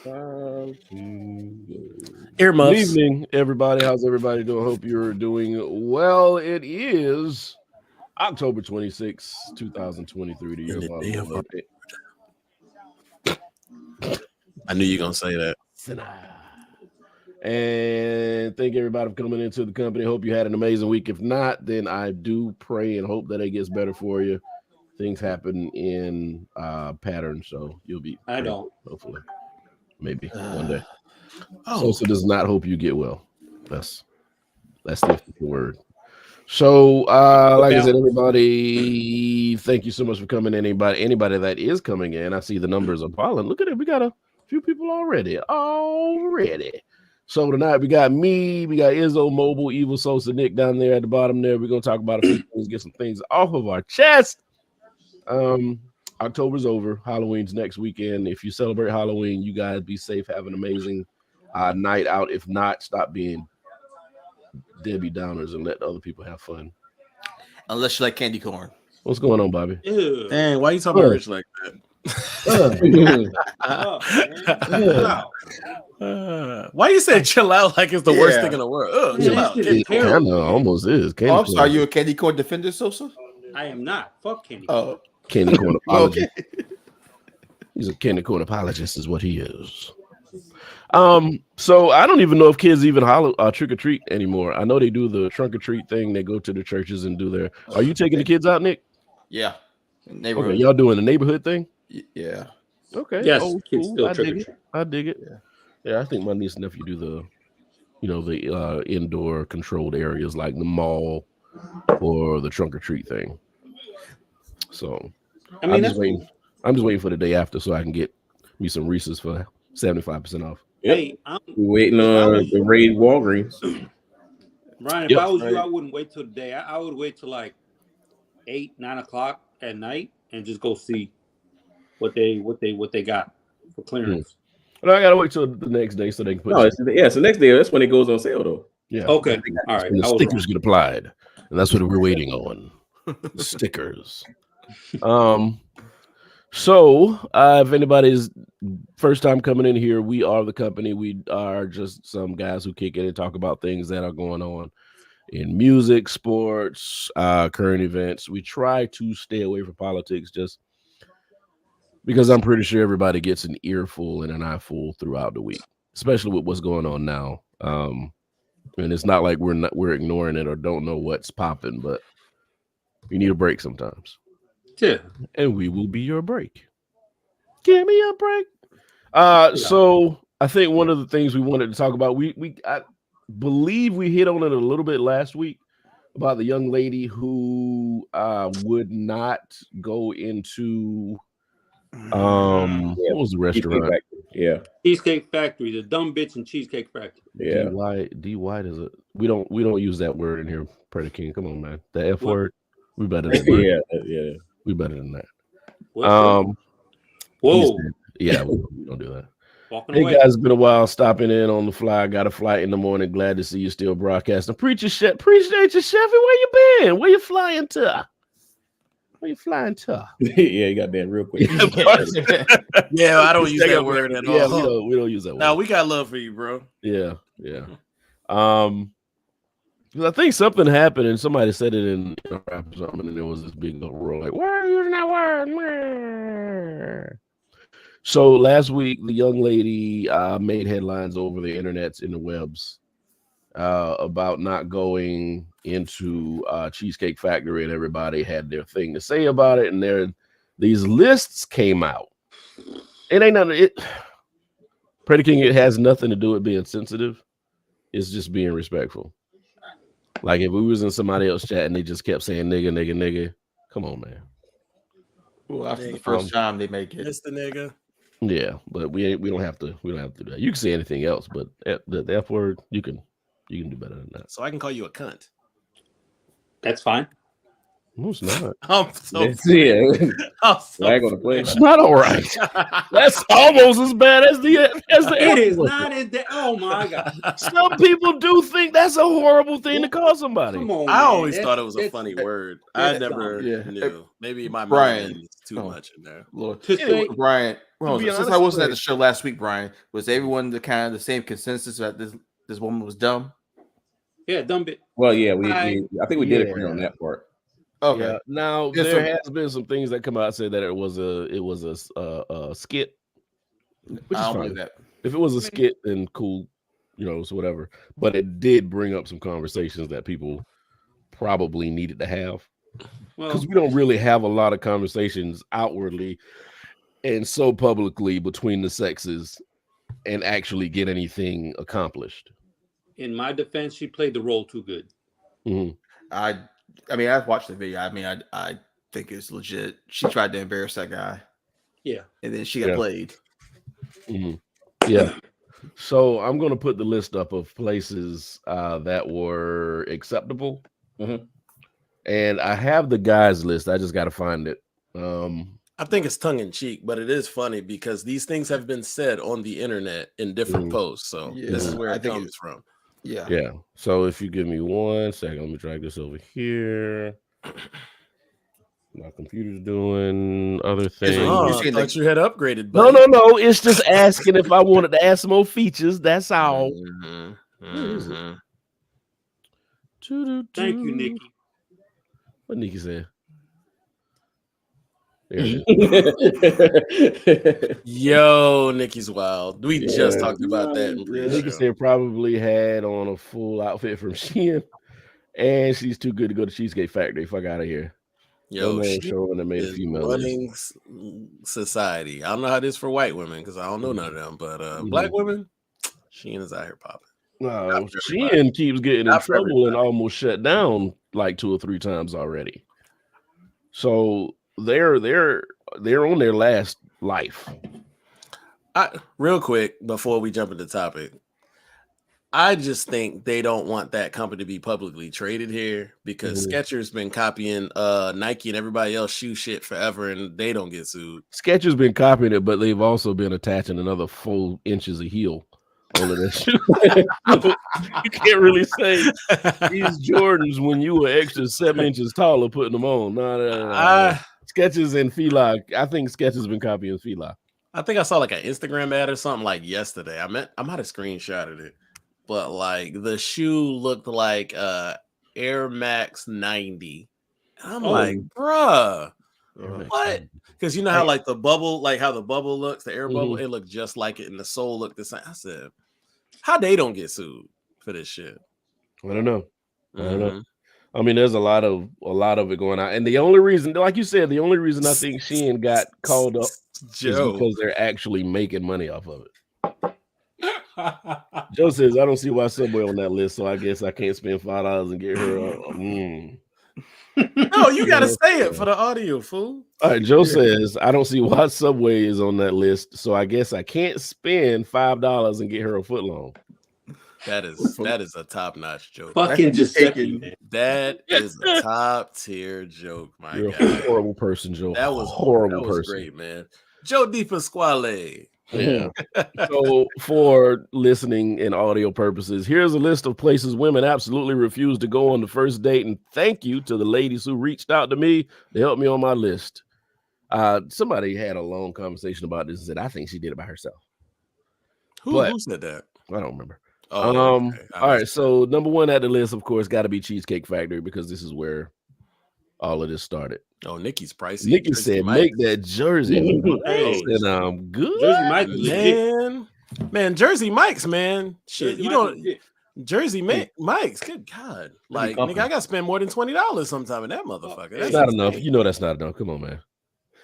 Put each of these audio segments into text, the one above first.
Good Earmuffs. evening, everybody. How's everybody doing? Hope you're doing well. It is October 26th, 2023, the year of our Lord. I knew you were gonna say that. And thank everybody for coming into the company. Hope you had an amazing week. If not, then I do pray and hope that it gets better for you. Things happen in patterns, so you'll be. I don't. Hopefully, maybe one day. Oh, Sosa does not hope you get well. That's the official word. So, like I said, everybody, thank you so much for coming in. Anybody that is coming in, I see the numbers are piling. Look at it. We got a few people already. So tonight we got me, we got Izzo, Mobile, Evil Sosa, Nick down there at the bottom there. We're gonna talk about a few things, get some things off of our chest. October's over. Halloween's next weekend. If you celebrate Halloween, you guys be safe. Have an amazing night out. If not, stop being Debbie Downers and let other people have fun. Unless you like candy corn. What's going on, Bobby? Ew. dang! Why you talking about Rich like that? Why you say chill out like it's the worst thing in the world? Chill out. It kind of almost is. Oh, I'm sorry. You a candy corn defender, Sosa? I am not. Fuck candy corn. Oh, Candy corn apologist. okay. He's a candy corn apologist, is what he is. So I don't even know if kids even trick or treat anymore. I know they do the trunk or treat thing. They go to the churches and do their. Are you taking the kids out, Nick? Yeah. Okay, y'all doing the neighborhood thing? Yeah. Okay. Yes, Oh, kids cool. still I trick or dig it. treat. I dig it. Yeah, I think my niece and nephew do the indoor controlled areas like the mall or the trunk or treat thing. So I mean, I'm just waiting for the day after so I can get me some Reese's for 75% off. hey, We're waiting on the raid Walgreens. Brian, if I was you, I wouldn't wait till the day. I would wait till like 8, 9 o'clock at night and just go see what they got for clearance. But I gotta wait till the next day so they can put. No, it's the next day. That's when it goes on sale, though. Yeah. Okay. All right. And the stickers get applied, and that's what we're waiting on. The stickers. So if anybody's first time coming in here, we are the company. We are just some guys who kick in and talk about things that are going on in music, sports, current events. We try to stay away from politics just because I'm pretty sure everybody gets an earful and an eyeful throughout the week, especially with what's going on now. And it's not like we're ignoring it or don't know what's popping, but you need a break sometimes. Yeah. And we will be your break. Give me a break. So I think one of the things we wanted to talk about, I believe we hit on it a little bit last week about the young lady who would not go into what was the restaurant? Yeah. Cheesecake Factory, the dumb bitch in Cheesecake Factory. Yeah. DY does it. We don't use that word in here, Predator King. Come on, man. The F word. We better than that. Yeah. We better than that. Whoa. Yeah, we don't do that. Walking Hey away. guys, it's been a while stopping in on the fly. Got a flight in the morning. Glad to see you still broadcasting. Appreciate you, Chevy. Where you been? Where you flying to? Yeah, you got that real quick. Yeah, I don't use that word at all. Yeah, we don't use that word. No, we got love for you, bro. Yeah. I think something happened and somebody said it in a rap or something, and there was this big uproar like, "Why are you using that word?" So last week, the young lady made headlines over the internets in the webs about not going into Cheesecake Factory, and everybody had their thing to say about it. And these lists came out. It ain't nothing. Predicating it has nothing to do with being sensitive. It's just being respectful. Like if we was in somebody else chat and they just kept saying nigga, come on, man. Well, after the first time they make it. It's the nigga. Yeah, but we don't have to do that. You can say anything else, but the F word, you can do better than that. So I can call you a cunt. That's fine. No, it's not. I'm so Flag on the play. It's not all right. That's almost as bad as the It is not as that. Oh my god. Some people do think that's a horrible thing to call somebody. Come on, I man. always thought it was a funny word. I never knew. Maybe my Brian. mind is too much in there. Lord. To say, Brian, Well, since I wasn't at the show last week, Brian, was everyone the kind of the same consensus that this woman was dumb? Yeah, dumb bit. Well, yeah, I think we did agree on that part. Okay. Yeah. Now there has been some things that come out and say that it was a skit, which is fine. That. If it was a skit, then cool, so whatever. But it did bring up some conversations that people probably needed to have, because we don't really have a lot of conversations outwardly and so publicly between the sexes and actually get anything accomplished. In my defense, she played the role too good. Mm-hmm. I mean, I've watched the video. I mean, I think it's legit. She tried to embarrass that guy. Yeah. And then she got played. Mm-hmm. Yeah. So I'm going to put the list up of places that were acceptable. Mm-hmm. And I have the guys list. I just got to find it. I think it's tongue in cheek, but it is funny because these things have been said on the internet in different posts. So this is where it comes from. Yeah. Yeah. So if you give me 1 second, let me drag this over here. My computer's doing other things. I thought you had upgraded. Buddy. No. It's just asking if I wanted to add some more features. That's all. Thank you, Nikki. What Nikki said? Yo, Nikki's wild. We just talked about that. Nikki said probably had on a full outfit from Shein, and she's too good to go to Cheesecake Factory. Fuck out of here. Yo, showing that made a female running society. I don't know how it is for white women because I don't know none of them, but black women, Shein is out here popping. No, Shein keeps getting in trouble and almost shut down like 2 or 3 times already. So they're on their last life. Real quick before we jump into the topic, I just think they don't want that company to be publicly traded here because Skechers been copying Nike and everybody else shoe shit forever, and they don't get sued. Skechers been copying it, but they've also been attaching another 4 inches of heel onto that shoe. You can't really say these Jordans when you were extra 7 inches taller putting them on. No. Skechers and Fila. I think Skechers been copying Fila. I think I saw like an Instagram ad or something like yesterday. I might have screenshotted it, but like the shoe looked like Air Max 90. And I'm like, bruh, what? Because you know how like the bubble, like how the bubble looks, the air bubble, it looked just like it, and the sole looked the same. I said, how they don't get sued for this shit? I don't know. I mean, there's a lot of it going on, and the only reason, like you said, the only reason I think Shein got called up is because they're actually making money off of it. Joe says, I don't see why Subway on that list, so I guess I can't spend $5 and get her. No, you gotta say it for the audio, fool. All right, Joe says, I don't see why Subway is on that list, so I guess I can't spend $5 and get her a footlong. That is a top-notch joke. Fucking Giuseppe. That is a top-tier joke, my You're guy. a horrible person, Joe. That was horrible. That was person. Great, man. Joe Di Pasquale. Yeah. So for listening and audio purposes, here's a list of places women absolutely refuse to go on the first date. And thank you to the ladies who reached out to me to help me on my list. Somebody had a long conversation about this and said, I think she did it by herself. Who said that? I don't remember. Oh, okay. All right. So number 1 at the list, of course, got to be Cheesecake Factory because this is where all of this started. Oh, Nikki's pricey. Nikki said, "Make that jersey." And I'm good. Jersey Mike's man, Jersey Mike's, man. Shit, you don't. Jersey Mike's. Good God, like nigga, I got to spend more than $20 sometime in that motherfucker. That's not enough. You know that's not enough. Come on, man.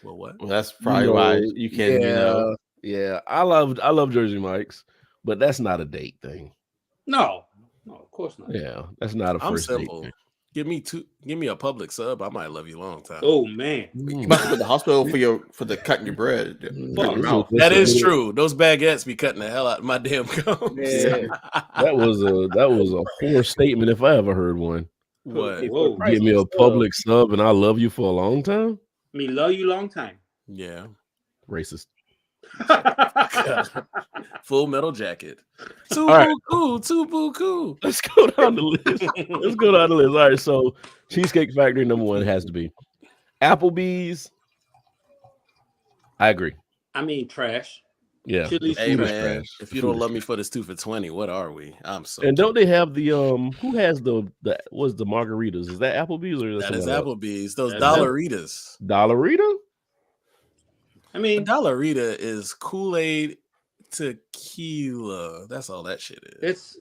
Well, what? Well, that's probably why you can't. Yeah. I love Jersey Mike's, but that's not a date thing. No, of course not. Yeah, that's not a first date thing. Give me a public sub. I might love you a long time. Oh man, you must go to the hospital for the cutting your bread. That is true. Those baguettes be cutting the hell out of my damn gums. Yeah. that was a poor statement if I ever heard one. What? Give me a public sub and I love you for a long time. Me love you long time. Yeah. Racist. Full Metal Jacket. Too cool. Let's go down the list. All right, so Cheesecake Factory number 1 has to be Applebee's. I agree. I mean, trash. Yeah. Chili's Hey food is man, trash. if you don't love me for this 2 for $20, what are we? I'm so. And don't they have the who has the what's the margaritas? Is that Applebee's or is that is else? Applebee's. Those That's Dollaritas. Dollarita? I A mean, Dollarita is Kool-Aid tequila. That's all that shit is. it's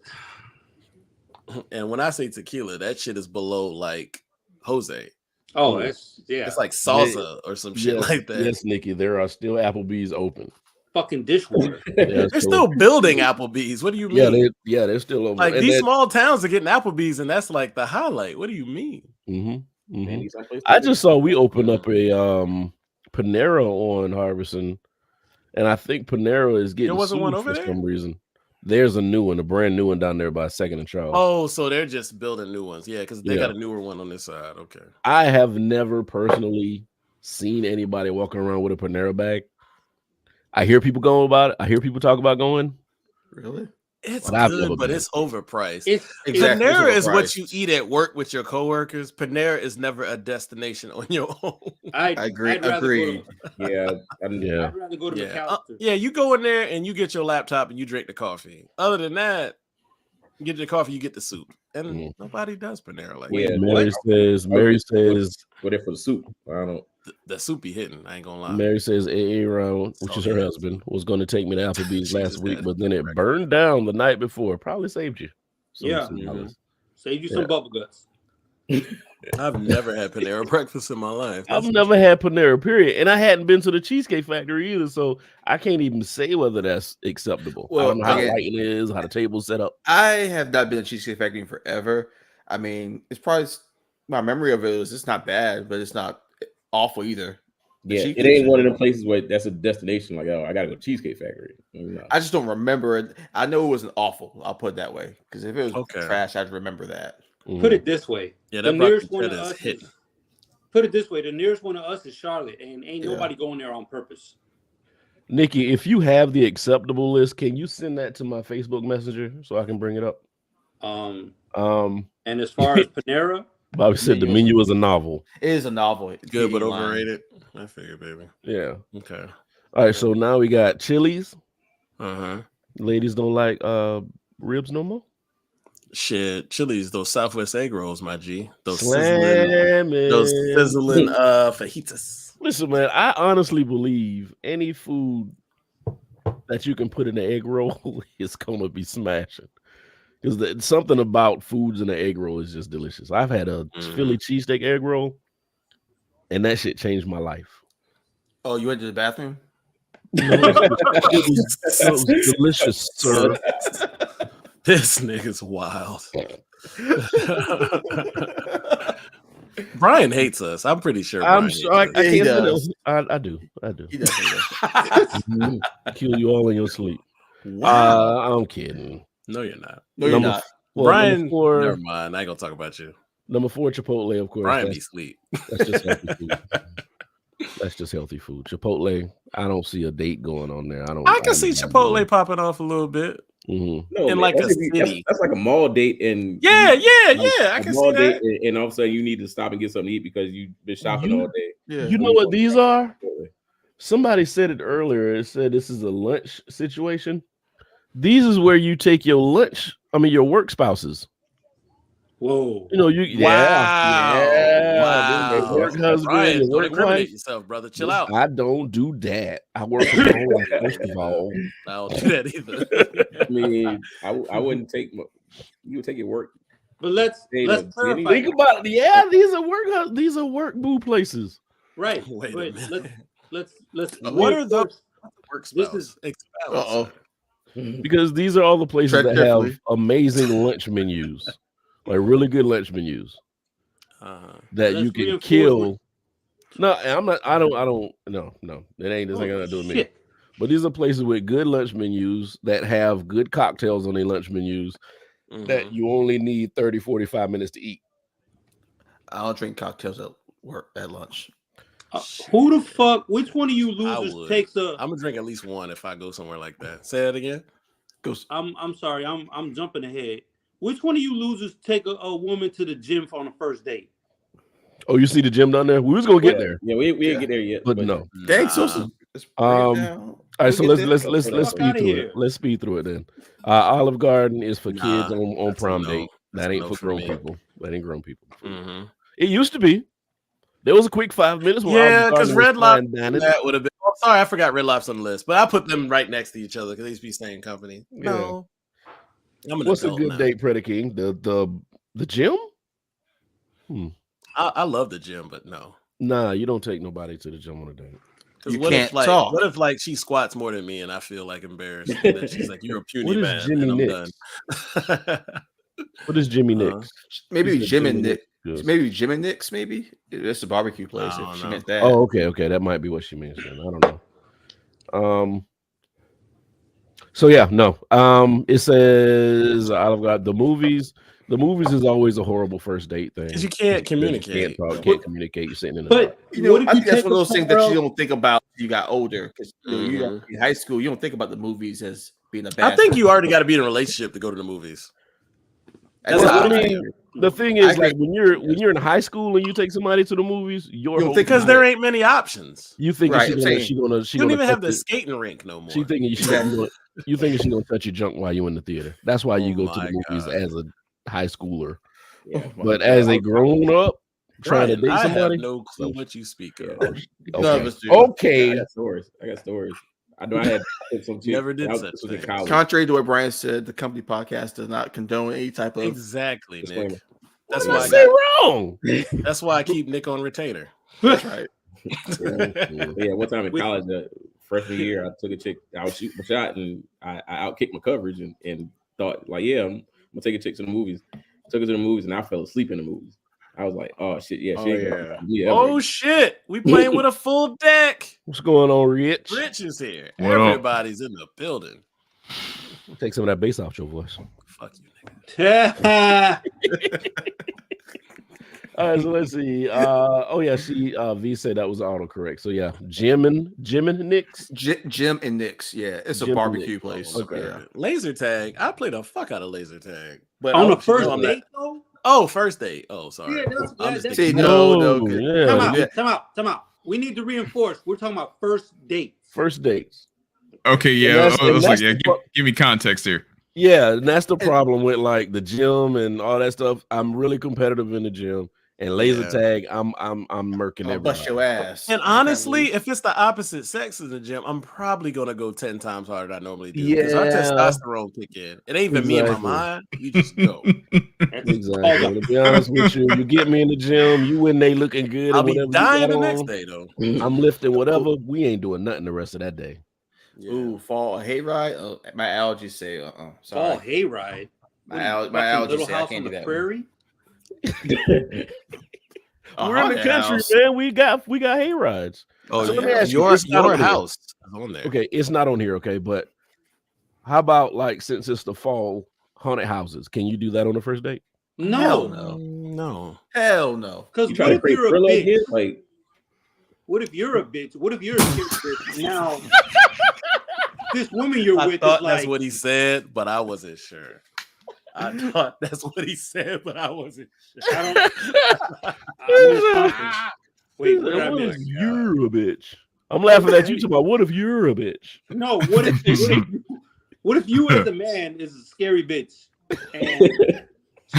And when I say tequila, that shit is below like Jose. it's It's like salsa or some shit like that. Yes, Nikki, there are still Applebee's open. fucking dishwater. They're still building Applebee's. What do you mean? They're still open. Like these small towns are getting Applebee's, and that's like the highlight. What do you mean? I just saw we opened up a Panera on Harbison, and I think Panera is getting wasn't sued one over for there? some reason. There's a new one, a brand new one down there by 2nd and Charles. Oh, so they're just building new ones. Yeah, because they Yeah. got a newer one on this side. Okay. I have never personally seen anybody walking around with a Panera bag. I hear people going about it. I hear people talk about going. Really? It's But I've never good, but been. it's overpriced. Exactly. Panera It's is what overpriced. you eat at work with your coworkers. Panera is never a destination on your own. I agree. I'd rather Agreed. Yeah. I'd rather go to McAllister. Yeah, you go in there and you get your laptop and you drink the coffee. Other than that, you get your coffee, you get the soup. And nobody does Panera like Yeah, that. Mary says, go there for the soup. I don't know. The soup be hitting. I ain't gonna lie. Mary says AA Round, which is her husband, was going to take me to Applebee's last just week, had but then it burned down the night before. Probably saved you. Yeah. $dollars. Save you some bubble guts. I've never had Panera breakfast in my life. I've never had Panera, period. And I hadn't been to the Cheesecake Factory either, so I can't even say whether that's acceptable. I don't know how the lighting is, how the table's set up. I have not been to Cheesecake Factory in forever. I mean, it's probably my memory of it is it's not bad, but it's not awful either. Yeah, it ain't one of them places where that's a destination. Like, oh, I gotta go to Cheesecake Factory. No. I just don't remember it. I know it wasn't awful. I'll put it that way. Because if it was trash, I'd remember that. Put it this way. Yeah, the that nearest one to is us hitting. Put it this way. The nearest one to us is Charlotte, and ain't nobody going there on purpose. Nikki, if you have the acceptable list, can you send that to my Facebook Messenger so I can bring it up? And as far as Panera, Bobby said the menu is a novel. It is a novel. Good, but overrated. I figure, baby. Yeah. Okay. All right, so now we got Chili's. Uh-huh. Ladies don't like ribs no more? Shit, Chili's, those Southwest egg rolls, my G. Those Slamming. sizzling fajitas. Listen, man, I honestly believe any food that you can put in an egg roll is gonna be smashing. Because something about foods in an egg roll is just delicious. I've had a Philly cheesesteak egg roll, and that shit changed my life. Oh, you went to the bathroom? No, it was delicious, sir. This nigga's wild. Brian hates us. I'm pretty sure. I'm sorry. Yeah, he does. I do. He definitely does. Kill you all in your sleep. Wow. I'm kidding. No, you're not. No, you're not. Brian, number 4, never mind. I ain't gonna talk about you. Number 4, Chipotle, of course. Brian be sleep. That's just healthy food. That's just healthy food. Chipotle, I don't see a date going on there. I can see Chipotle popping off a little bit. Mm-hmm. No, in man, like a city. That's like a mall date, and yeah. I can see that. And all of a sudden you need to stop and get something to eat because you've been shopping all day. Yeah. You know what these are? Somebody said it earlier. It said this is a lunch situation. These is where you take your lunch. I mean, your work spouses. Whoa. You know, Wow. Your work husband, Brian, your don't work incriminate wife. yourself, brother. Chill out. I don't do that. I work from home, first of all. I don't do that either. I mean, I wouldn't take you would take your work. But let's clarify. Think about it. Yeah, these are work boo places. Right. Wait a minute. Let's What are those work This spells? Uh-oh. Because these are all the places Tread that carefully. have amazing lunch menus, like really good lunch menus that Let's you can reinforce kill. No, I'm not. I don't. No. It ain't. This ain't gonna do with me. Shit. But these are places with good lunch menus that have good cocktails on their lunch menus that you only need 30, 45 minutes to eat. I don't drink cocktails at work at lunch. Who the fuck? Which one of you losers takes a? I'm gonna drink at least one if I go somewhere like that. Say that again. I'm sorry. I'm jumping ahead. Which one of you losers take a woman to the gym on a first date? Oh, you see the gym down there? We was gonna get there, Yeah, we didn't get there yet. but no. Dang, social All right, so let's speed through it. Let's speed through it then. Olive Garden is for kids on prom date. That ain't for grown people. That ain't grown people. Mm-hmm. It used to be. There was a quick 5 minutes. Yeah, because Red Lobster that would have been. Oh, sorry, I forgot Red Lobster on the list, but I put them right next to each other because they used to be staying company. No, what's a good date, Predator King? The gym? I love the gym, but no. Nah, you don't take nobody to the gym on a date. Because what if like she squats more than me and I feel like embarrassed? And then she's like, "You're a puny man." Jimmy and I'm Nicks? done. What is Jimmy Nicks? Maybe Jim and Nick. Maybe Jim and Nick's. Maybe it's a barbecue place. If she meant that. Oh, okay. That might be what she means. Then. I don't know. So yeah, no. It says Olive Garden. The movies is always a horrible first date thing because you can't communicate. Can't communicate. You're sitting in the but you know, I think that's one of those things that you don't think about when you got older. Because you in high school, you don't think about the movies as being a bad. I think you already got to be in a relationship to go to the movies. The thing is, like when you're in high school and you take somebody to the movies, because there ain't many options. You think she gonna you don't even have the skating rink no more. You thinking she's gonna touch your junk while you're in the theater. That's why you go to the movies as a high schooler. Yeah, but as a grown up trying to date somebody, I have no clue what you speak of. Okay. I got stories. I know I had some. Never did such thing. Contrary to what Brian said, the company podcast does not condone any type of exactly, Nick. That's why I say wrong. That's why I keep Nick on retainer. That's right. Yeah, one time in college, freshman year, I took a chick. I was shooting a shot and I outkicked my coverage and thought like, yeah, I'm gonna take a chick to the movies. Took her to the movies and I fell asleep in the movies. I was like, oh shit, oh shit, we playing with a full deck. What's going on, Rich? Rich is here. Everybody's in the building. Take some of that bass off your voice. Fuck you, nigga. All right, so let's see. V said that was autocorrect. So yeah, Jim and Nick's. Jim and Nick's. Yeah, it's a barbecue place. Okay. Yeah. Laser tag. I played the fuck out of laser tag. But on the first date though. Oh, first date. Oh, sorry. Yeah, Time out. We need to reinforce. We're talking about first dates. First dates. Okay, yeah. Give me context here. Yeah, and that's the problem with like the gym and all that stuff. I'm really competitive in the gym, and laser tag, I'm murking everybody. Bust your ass. And honestly, if it's the opposite sex in the gym, I'm probably gonna go 10 times harder than I normally do. Because our testosterone kick in. It ain't even me in my mind. You just go. Exactly. To be honest with you, you get me in the gym, you in there looking good. I'll be dying the next day though. I'm lifting whatever. We ain't doing nothing the rest of that day. Yeah. Ooh, fall hayride. Oh, my allergies say sorry. Fall hayride. My allergies say I can't do that. Prairie. We're in the country, man. We got hayrides. Oh, so let me ask you, your house is on there. Okay, it's not on here. Okay, but how about like since it's the fall, haunted houses? Can you do that on the first date? No. Hell no. Because what if you're a bitch? What if you're a bitch? What if you're a bitch now? This woman you're with is like. That's what he said, but I wasn't sure. I thought that's what he said, but I wasn't sure. Wait, what if you're a bitch? I'm laughing at you talking about what if you're a bitch? No, what if you as a man is a scary bitch? And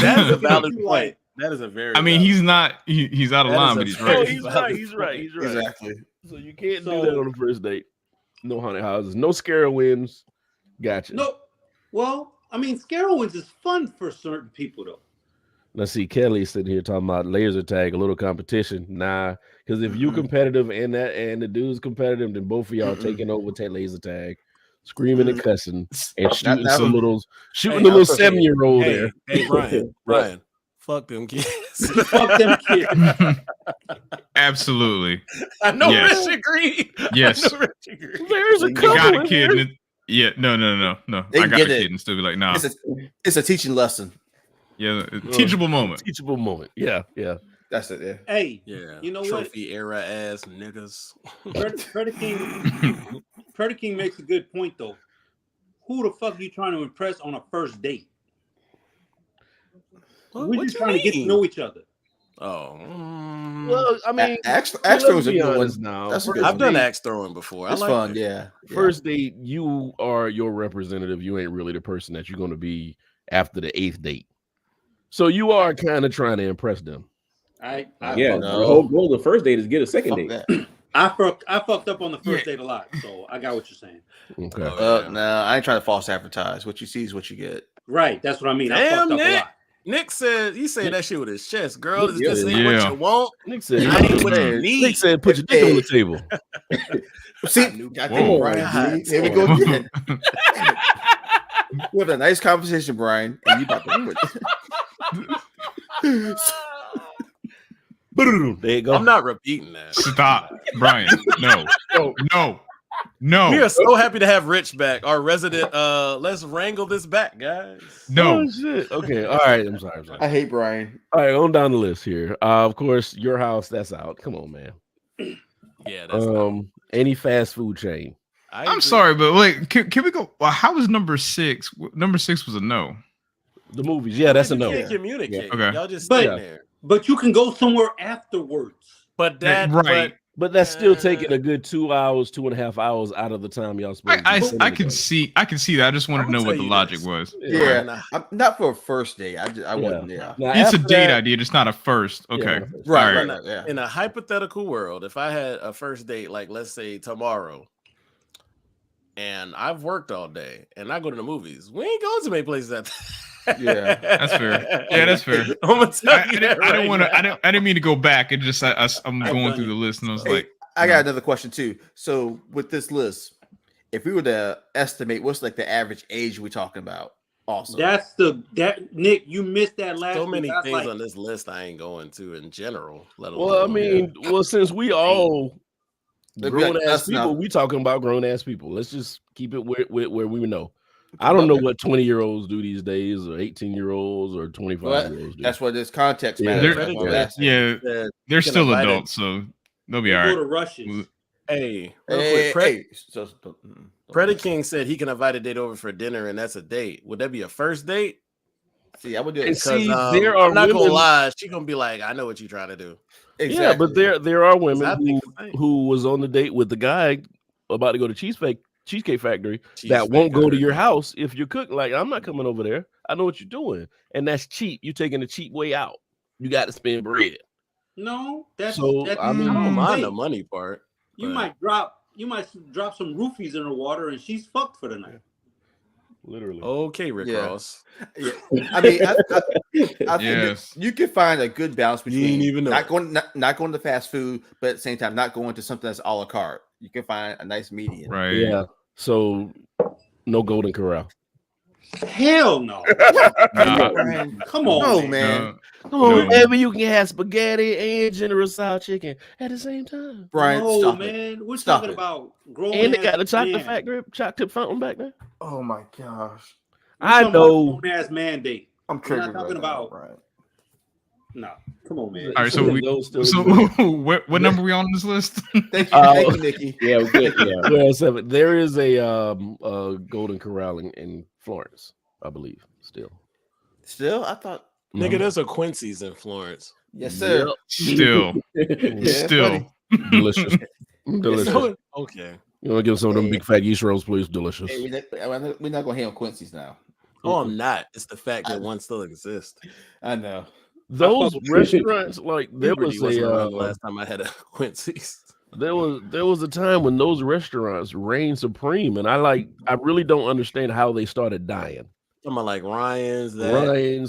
that is a valid point. That is a very. I mean, he's not. He's out of line, but he's right. He's right. Exactly. So you can't do that on the first date. No haunted houses. No scare wins. Gotcha. No. Well, I mean, scare wins is fun for certain people, though. Let's see. Kelly sitting here talking about laser tag, a little competition. Nah, because if you competitive and the dude's competitive, then both of y'all taking over laser tag, screaming and cussing and shooting the little 7-year-old there. Hey, Brian. Fuck them kids. Fuck them kids. Absolutely. I know Rich agreed. Yes. There's a couple. Got a kid. Yeah. No. I got a kid and still be like, nah. It's a teaching lesson. Yeah. Teachable moment. Teachable moment. Yeah. That's it. Yeah. Hey. Yeah. You know Trophy what? era ass niggas. Predator King makes a good point though. Who the fuck are you trying to impress on a first date? We're just trying to get to know each other. Oh, well, I mean, axe throwing be is a honest good now. That's a good I've done one. axe throwing before. It's I like fun, it. yeah. First date, you are your representative. You ain't really the person that you're going to be after the 8th date. So you are kind of trying to impress them. The whole goal of the first date is get a second date. I fucked up on the first date a lot, so I got what you're saying. Okay. No, I ain't trying to false advertise. What you see is what you get. Right, that's what I mean. Damn, I fucked up Nick. a lot. Nick said he said that shit with his chest. Girl, is this ain't Yeah. what you want? Nick said, I ain't what you need. Nick said, put your dick on the table. See, Whoa. Brian. Here we go again. We have a nice conversation, Brian, and you about to put. There you go. I'm not repeating that. Stop, Brian. No. We are so happy to have Rich back, our resident. Let's wrangle this back, guys. No. Oh, shit. Okay. All right. I'm sorry. I hate Brian. All right. On down the list here. Of course, your house. That's out. Come on, man. Yeah. That's any fast food chain. I'm sorry, but wait, can we go? Well, how was number 6? Number 6 was a no. The movies. Yeah, that's a no. You can't communicate. Yeah. Okay. Y'all just stay there. But you can go somewhere afterwards. But that right. But that's still taking a good 2 hours, 2.5 hours out of the time y'all supposed I can see that. I just wanted to know what the logic was. Yeah, not for a first date. I wouldn't. Yeah, it's a date idea. It's not a first. Okay, right. In a hypothetical world, if I had a first date, like let's say tomorrow, and I've worked all day, and I go to the movies, we ain't going to many places at. Yeah, that's fair. Yeah, that's fair. I'm gonna tell you I didn't mean to go back. It just I'm going through the list and I was like, I got another question too. So with this list, if we were to estimate, what's like the average age we're talking about? Also, Nick, you missed that last. So many things on this list I ain't going to in general. Well, I mean, since we all grown ass people, we talking about grown ass people. Let's just keep it where we know. I don't know what 20-year-olds do these days, or 18-year-olds, or 25-year-olds do. That's what this context matters. They're still adults, so they'll be all right. Go to Russians. Hey, Predator King said he can invite a date over for dinner, and that's a date. Would that be a first date? See, I would do it. Because I'm not gonna lie, she's gonna be like, "I know what you're trying to do." Exactly. Yeah, but there are women who was on the date with the guy about to go to Cheesecake Factory that won't go to your house if you cook. Like, I'm not coming over there. I know what you're doing, and that's cheap. You're taking the cheap way out. You got to spend bread. No, that's I mean, I don't mind the money part. You might drop some roofies in the water, and she's fucked for the night. Literally. Okay, Rick Ross. Yeah. I mean, I think you can find a good balance between not going to fast food, but at the same time not going to something that's a la carte. You can find a nice median. Right. Yeah. So no Golden Corral. Hell no. Come on, man. Come on, maybe you can have spaghetti and General Tso chicken at the same time. Brian, no, man. We're talking about grown. And they got the chocolate fountain back there. Oh my gosh. I know. Grown ass mandate. I'm triggered. Not talking about. Right. No, come on, man. All right, so what number are we on this list? Thank you, Nikki. Yeah, we're good. Well, 7. There is a Golden Corral in Florence, I believe. Still, I thought. Nigga, there's a Quincy's in Florence. Yes, sir. Still. Delicious. Okay. You want to give some of them big fat yeast rolls, please? Delicious. Hey, we're not gonna hate on Quincy's now. Oh, I'm not. It's the fact that one still exists. I know. Those restaurants, like there was the last time I had a Quincy's. There was a time when those restaurants reigned supreme, and I really don't understand how they started dying. I'm like Ryan's,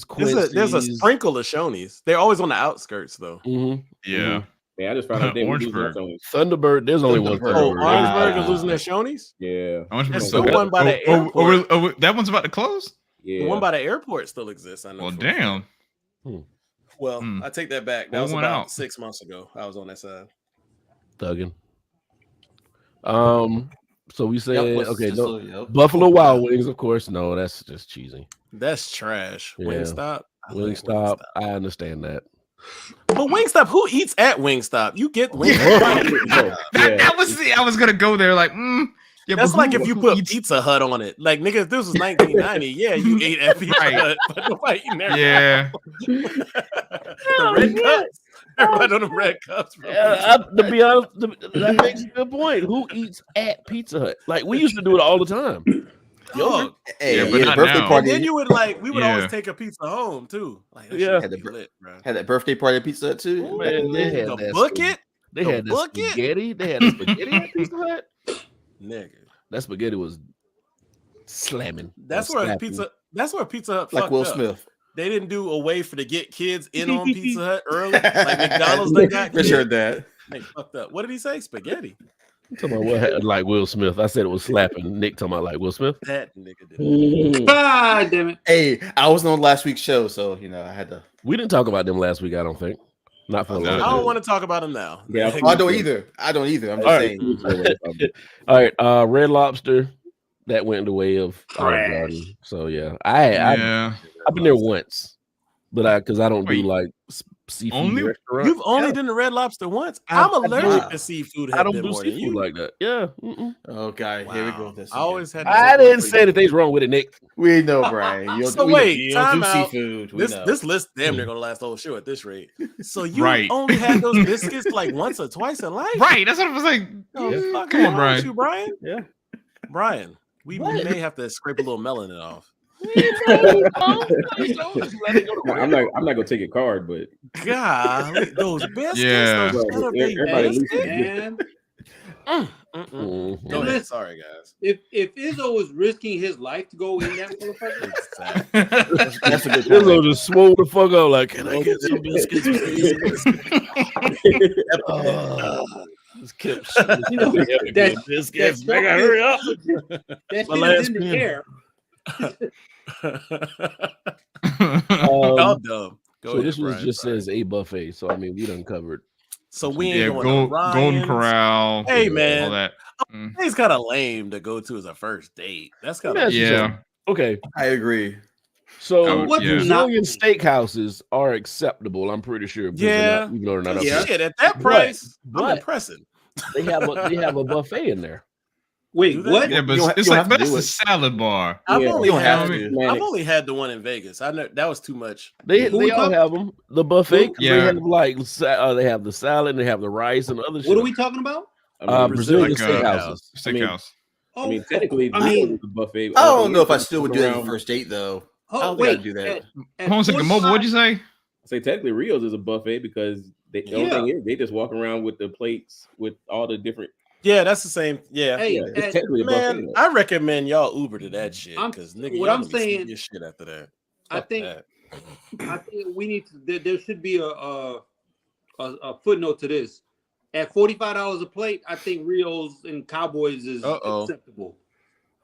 Quincy's. There's a sprinkle of Shoney's. They're always on the outskirts, though. Mm-hmm. Yeah. Yeah, I just found out Orangeburg. Thunderbird. There's only one. Orangeburg is losing their Shoney's. Yeah. There's the one by the airport. That one's about to close. Yeah. The one by the airport still exists. I know. Well, damn. Well, I take that back. That was about 6 months ago. I was on that side. Thuggin. So we said Buffalo Wild Wings, of course. No, that's just cheesy. That's trash. Yeah. Wingstop. Wingstop. I understand that. But Wingstop, who eats at Wingstop? You get Wingstop. I was gonna go there. Like, Yeah, that's but like if you put Pizza Hut on it. Like, nigga, if this was 1990, yeah, you ate at Pizza Hut, but nobody eating there. Yeah. The red cups. Everybody on the red cups. To be honest, that makes a good point. Who eats at Pizza Hut? Like, we used to do it all the time. Dog. Hey, but the not birthday now. party. And then you would we would always take a pizza home too. Like, that shit had would be lit, bro. Had that birthday party at Pizza Hut too. Oh, man, they had The that bucket. They had the spaghetti. They had the spaghetti at Pizza Hut. Nigga, that spaghetti was slamming. That's where Pizza Hut like fucked Will up. Smith. They didn't do a way for to get kids in on Pizza Hut early, like McDonald's. They got kids. Heard that. They fucked up. What did he say? Spaghetti. I'm talking about what like Will Smith. I said it was slapping. Nick talking about like Will Smith. That nigga did. God damn it. Hey, I wasn't on last week's show, so I had to. We didn't talk about them last week. I don't think. Not for a long I don't want to talk about them now. Yeah, I don't either. I'm just saying. All right, Red Lobster. That went in the way of Olive Garden. So yeah, I've been there once, but because I don't do like seafood restaurants. You've only done the Red Lobster once. I'm allergic to seafood. I don't do seafood like that. Yeah. Okay, here we go. I always had. I didn't say anything's wrong with it, Nick. We know, Brian. You So wait, you time don't do out. seafood. This list damn near gonna last the whole show at this rate. So you only had those biscuits like once or twice in life, right? That's what I was like. Come on, Brian. You, Brian. Yeah, Brian. We may have to scrape a little melanin off. I'm not gonna take a card, but God, those biscuits. Yeah. Those Everybody biscuits. Go ahead. Sorry, guys. If Izzo was risking his life to go in that motherfucker, That's a good Izzo just swole the fuck out like, can I get some biscuits, please? Just kept that biscuits. Nigga, hurry up. That shit is in the air. Y'all dumb. So this was just says a buffet. So I mean, we done covered. So we ain't going to Golden Corral. Hey man, all that. It's kind of lame to go to as a first date. That's kind of Okay. I agree. So Brazilian steakhouses are acceptable. I'm pretty sure. Yeah, even though they're not. Shit, at that price, I'm impressing. They have a buffet in there. Wait, what? Yeah, but it's like that's a salad bar. I've only had the one in Vegas. I know that was too much. They all have them. The buffet. They have like they have the salad, they have the rice and other shit. What are we talking about? Brazilian steakhouses. Steakhouse. I mean, technically, the buffet. I don't know if I still would do that on first date though. Oh wait, do that. Hold on a second, Mobile. What'd you say? I say technically, Rio's is a buffet because the only thing is they just walk around with the plates with all the different. Yeah, that's the same. Yeah, it's technically a man. buffet. I recommend y'all Uber to that shit because nigga, what I'm saying, your shit after that. I think we need to. There should be a footnote to this. At $45 a plate, I think Rio's and Cowboys is acceptable.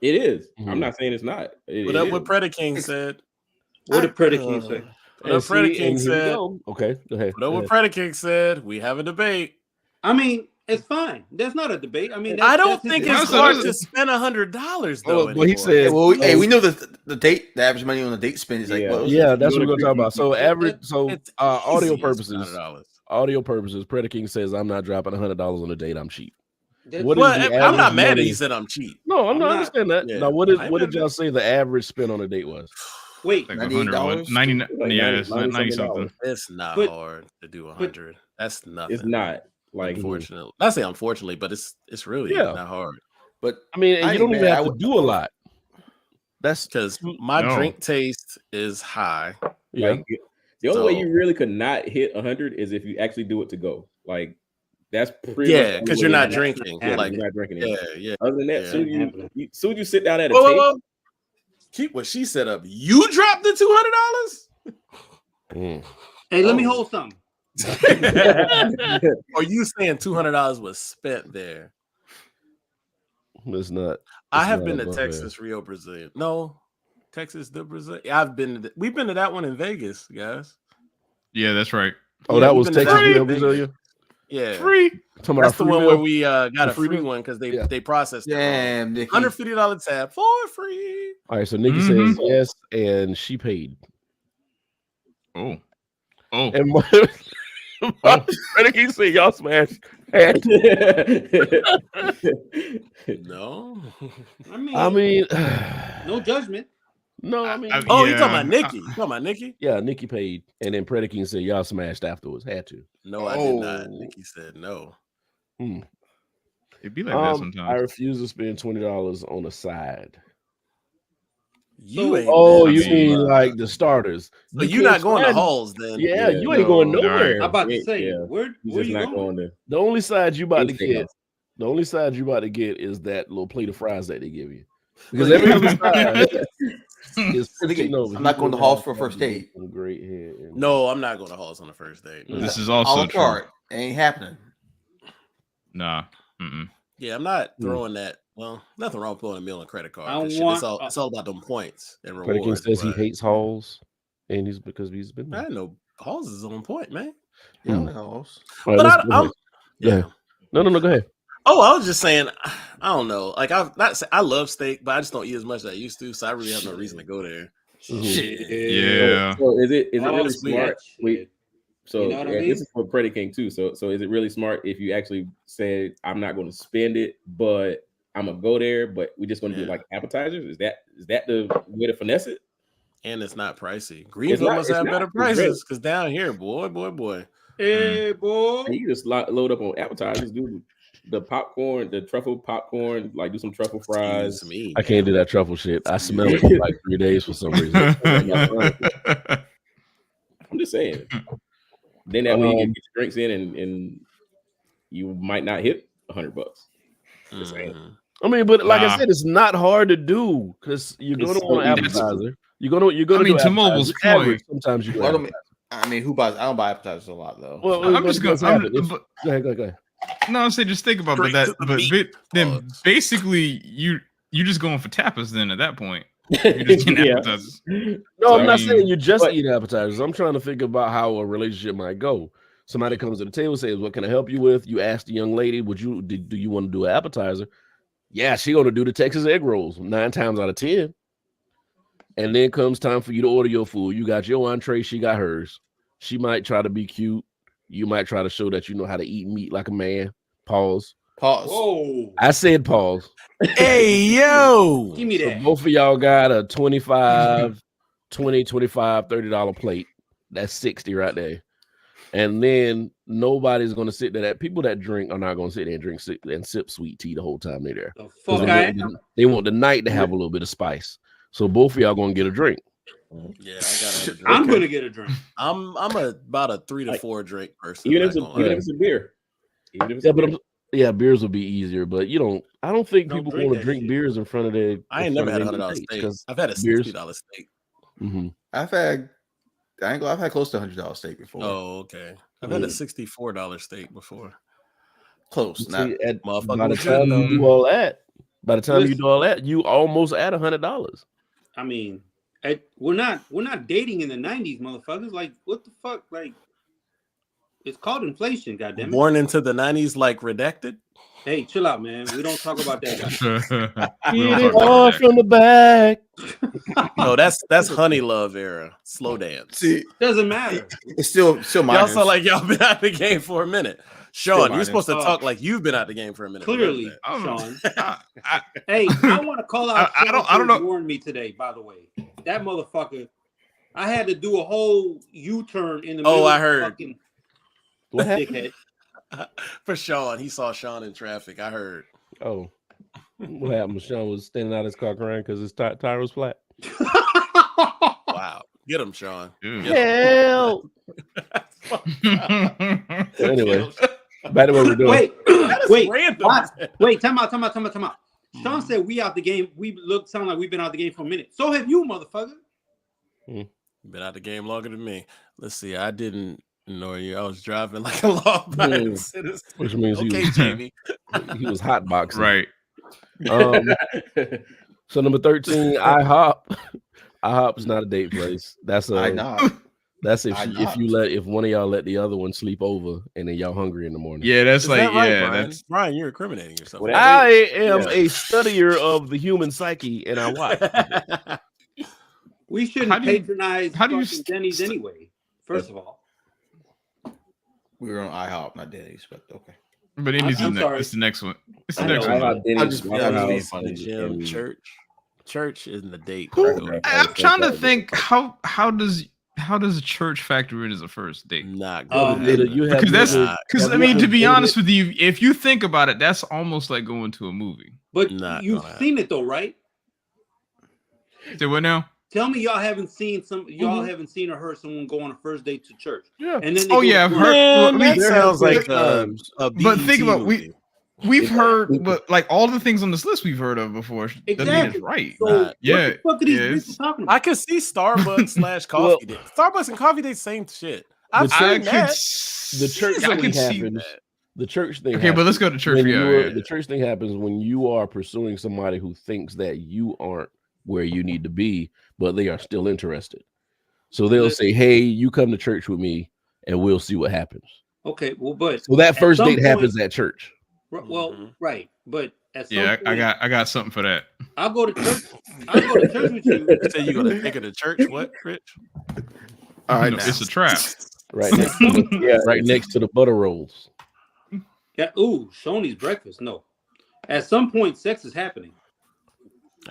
It is. I'm not saying it's not. What Predator King said. What did Predator King say? What Predator King said. Okay, go ahead. What Predator King said. We have a debate. I mean, it's fine. That's not a debate. I mean, I don't think it's hard to spend $100 though. Well, he said. Well, hey, we know the average money on the date spend is like that's what we're gonna talk about. So audio purposes. Audio purposes, Predator King says I'm not dropping $100 on a date. I'm cheap. I'm not mad that he said I'm cheap. No, I'm not understand that. Yeah. Now, what did y'all say the average spend on a date was? Wait, like $100, 90, it's 90 something. It's not hard to do 100. That's nothing. It's not like unfortunately. I say unfortunately, but it's really not hard. But I mean, you don't even have to do a lot. That's because my drink taste is high. Yeah. Like, the only way you really could not hit 100 is if you actually do it to go. Like that's pretty because you're not drinking. Like you're not drinking. Yeah. Other than that, soon you sit down at a table. Keep what she set up. You dropped the $200. Hey, let me hold something. Are you saying $200 was spent there? It's not. I have been to Texas, Rio, Brazil. No, Texas, the Brazil. We've been to that one in Vegas, guys. Yeah, that's right. Oh, that was Texas, Rio, Brazil. Yeah, free. That's the one where we got a free one because they processed it. Damn, Nikki. $150 tab for free. All right, so Nikki says yes, and she paid. Oh. And He said y'all smashed. No. I mean, no judgment. No, I mean, you talking about Nikki? You talking about Nikki? Yeah, Nikki paid, and then Predaking said y'all smashed afterwards. Had to. No, I did not. Nikki said no. It'd be like that sometimes. I refuse to spend $20 on a side. You ain't. You mean like the starters? So you're not going to Halls then? Yeah, you ain't going nowhere. I'm about to say, where you going? The only side you about to get, is that little plate of fries that they give you. Because every other side is I'm not going to Halls for a first date. Great head. No, I'm not going to Halls on the first date. This is also true. Ain't happening. Nah. Yeah, I'm not throwing that. Well, nothing wrong with pulling a meal on a credit card. It's all about them points and rewards. Predaking says he hates Halls, and he's been. I know Halls is on point, man. Yeah, I know Halls. But go ahead. No, go ahead. Oh, I was just saying, I don't know. Like I love steak, but I just don't eat as much as I used to, so I really have no reason to go there. Yeah. So is it really smart? So you know what I mean? This is for Predaking too. So is it really smart if you actually said I'm not going to spend it, but I'm gonna go there, but we're just gonna do like appetizers? Is that the way to finesse it? And it's not pricey. Greenville must have better prices because down here, boy. Hey, boy. You just load up on appetizers, do the popcorn, the truffle popcorn, like do some truffle fries. I can't do that truffle shit. I smell it for like 3 days for some reason. I'm just saying. Then that way you can get your drinks in and you might not hit $100. Just saying. I mean, but like I said, it's not hard to do because you're going to want an appetizer. You're going to do to Mobile's point. Sometimes you do. I mean, who buys? I don't buy appetizers a lot though. Well, I'm just going. Go ahead. No, I'm saying just think about that. But then basically, you're just going for tapas. Then at that point, you're just getting appetizers. No, I'm not saying you just eat appetizers. I'm trying to think about how a relationship might go. Somebody comes to the table, says, "What can I help you with?" You ask the young lady, do you want to do an appetizer?" Yeah, she's gonna do the Texas egg rolls 9 times out of 10. And then comes time for you to order your food. You got your entree, she got hers. She might try to be cute. You might try to show that you know how to eat meat like a man. Pause. Whoa. I said pause. Hey, yo. Give me that. So both of y'all got a $25, $20, $25, $30 plate. That's 60 right there. And then nobody's going to sit there. People that drink are not going to sit there and sip sweet tea the whole time they're there. They want the night to have a little bit of spice. So both of y'all going to get a drink. Yeah, I got. I'm going to get a drink. I'm about a 3 to 4 drink person. Even if it's a beer. Beers will be easier, but I don't think people want to drink beers in front of their. I ain't never had $100 steak. I've had a $60 steak. Mm-hmm. I've had close to $100 steak before. Oh, okay. I've had a $64 steak before. Close. By the time you do all that, you almost at $100. I mean, we're not dating in the 90s, motherfuckers. Like, what the fuck? Like, it's called inflation, goddammit. Born into the 90s, like Redacted. Hey, chill out, man. We don't talk about that. Get it all from the back. No, that's Honey Love era. Slow dance. See, doesn't matter. It's still mine. Y'all sound like y'all been out the game for a minute. Sean, you're supposed to talk like you've been out the game for a minute. Clearly, Sean. Hey, I want to call out. I don't know. Warned me today, by the way. That motherfucker. I had to do a whole U-turn in the middle. Oh, I heard. Fucking what happened? For Sean, he saw Sean in traffic. I heard. Oh, what happened? Sean was standing out his car crying because his tire was flat. Wow, get him, Sean. Help! Anyway, back to what we're doing. Wait, time out. Sean said we out the game. Sound like we've been out the game for a minute. So have you, motherfucker. Been out the game longer than me. Let's see. I didn't know you. I was driving like a law-abiding citizen. Which means Jamie. He was hotboxing. Right. So number 13, IHOP. IHOP is not a date place. That's if one of y'all let the other one sleep over and then y'all hungry in the morning. Yeah, that's is like that right, yeah. Brian? That's Brian, you're incriminating yourself. I am a studier of the human psyche, and I watch. We shouldn't patronize Denny's anyway. First of all, We were on IHOP, not Denny's, but okay. But Denny's it's the next one. It's the next one. Gym, church is in the date. I'm trying to think how does a church factor in as a first date? Not good. Because I mean, to be honest with you, if you think about it, that's almost like going to a movie. But you've seen it though, right? Say what now? Tell me y'all haven't seen haven't seen or heard someone go on a first date to church. Yeah. And then I've heard. That sounds like but think about we've heard, but like all the things on this list we've heard of before. Exactly. Doesn't mean it's right. So what the fuck are these bitches talking about? I could see Starbucks / coffee date. Starbucks and coffee date, same shit. I've seen that. The church thing happens. The church thing. Okay, but let's go to church. The church thing happens when you are pursuing somebody who thinks that you aren't where you need to be, but they are still interested. So they'll say, "Hey, you come to church with me, and we'll see what happens." Okay, well, but so that first date happens at church. Well, right, but at some point, I got something for that. I'll go to church. I'll go to church with you. Say you gonna take her to church? What, Rich? All right, it's a trap. Right next to the butter rolls. Yeah. Ooh, Shoney's breakfast. No. At some point, sex is happening.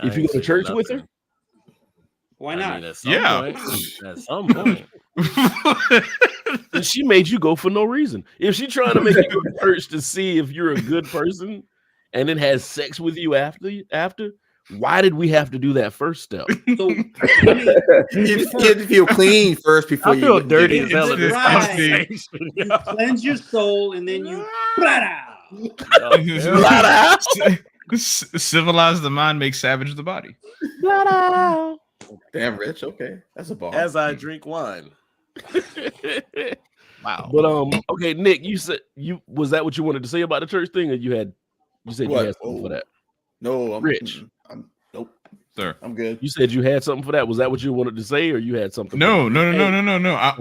If you go to church with her, why not? At some point. And she made you go for no reason. If she's trying to make you go to church to see if you're a good person, and then has sex with you after, why did we have to do that first step? So you get to feel clean first before you feel dirty as hell. Right. You cleanse your soul, and then you civilize the mind, make savage the body. Damn, Rich. Okay, that's a bar. As I drink wine. Wow. But okay, Nick, you said was that what you wanted to say about the church thing, or you said you had something for that? No, I'm Rich. Nope, sir. I'm good. You said you had something for that. Was that what you wanted to say, or you had something? No.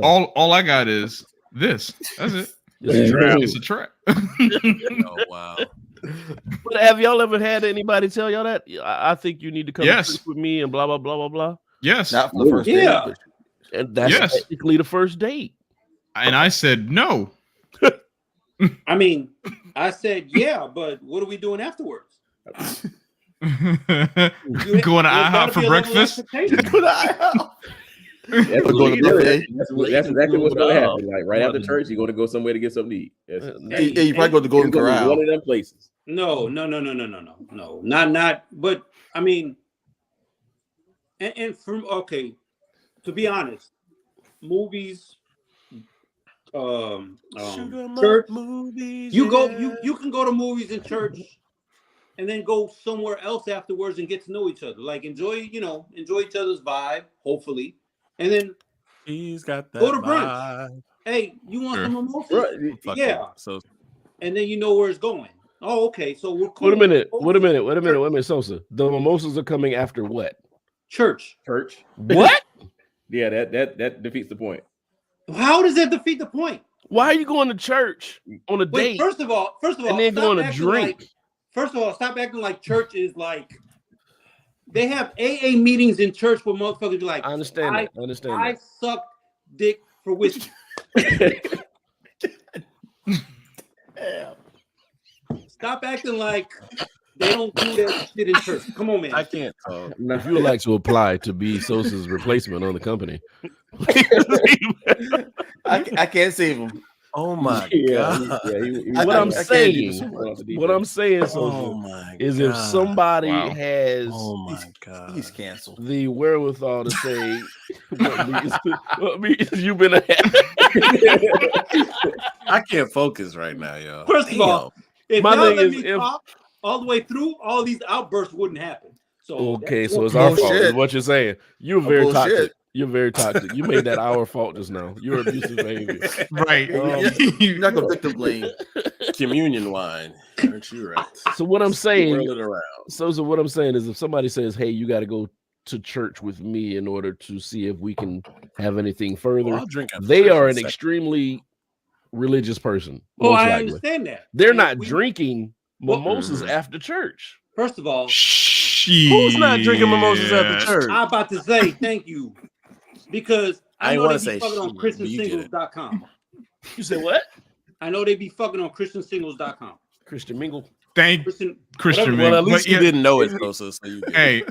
All I got is this. That's it. It's a trap. Oh wow. But have y'all ever had anybody tell y'all that? I think you need to come to church with me and blah blah blah blah blah. Yes. Not for the first date. And that's technically the first date. And I said no. I mean, I said yeah, but what are we doing afterwards? Going to IHOP for breakfast. That's exactly what's going to happen. Like right after church, you're going to go somewhere to get something to eat. You probably go to Golden Corral. One of them places. No. Not. But I mean, and from to be honest, movies, church, movies. You can go to movies and church, and then go somewhere else afterwards and get to know each other. Like enjoy each other's vibe, hopefully, and then he's got that go to brunch. vibe. Hey, you want some mimosas? Yeah. So, and then you know where it's going. Oh, okay. So we're cool. Wait a minute, Sosa. The mimosas are coming after what? Church. What? Yeah, that defeats the point. How does that defeat the point? Why are you going to church on a date? First of all, and then going to drink. First of all, stop acting like church is like they have AA meetings in church where motherfuckers be like, I understand I suck dick for whiskey. Stop acting like they don't do that shit in church. Come on, man. I can't. If you would like to apply to be Sosa's replacement on the company, I can't save him. Oh my god! What I'm saying, Sosa, is if somebody has, he's canceled. The wherewithal to say, what means you've been I can't focus right now, yo. First of all, if y'all let me talk all the way through, all these outbursts wouldn't happen. So okay, so it's our fault. Is what you're saying. You're very toxic. You're very toxic. You made that our fault just now. You're abusive behavior. Right. You're not gonna victim blame. Communion wine. Aren't you right? So what I'm saying, so what I'm saying is if somebody says, hey, you got to go to church with me in order to see if we can have anything further, they are an extremely religious person. Oh, I understand that. They're not drinking mimosas after church. First of all, who's not drinking mimosas after church? I'm about to say thank you. Because I know want to they say on ChristianSingles.com. You say what? I know they be fucking on ChristianSingles.com. Christian Mingle. Thank Christian. Well, at least you didn't know it, so you did. Hey.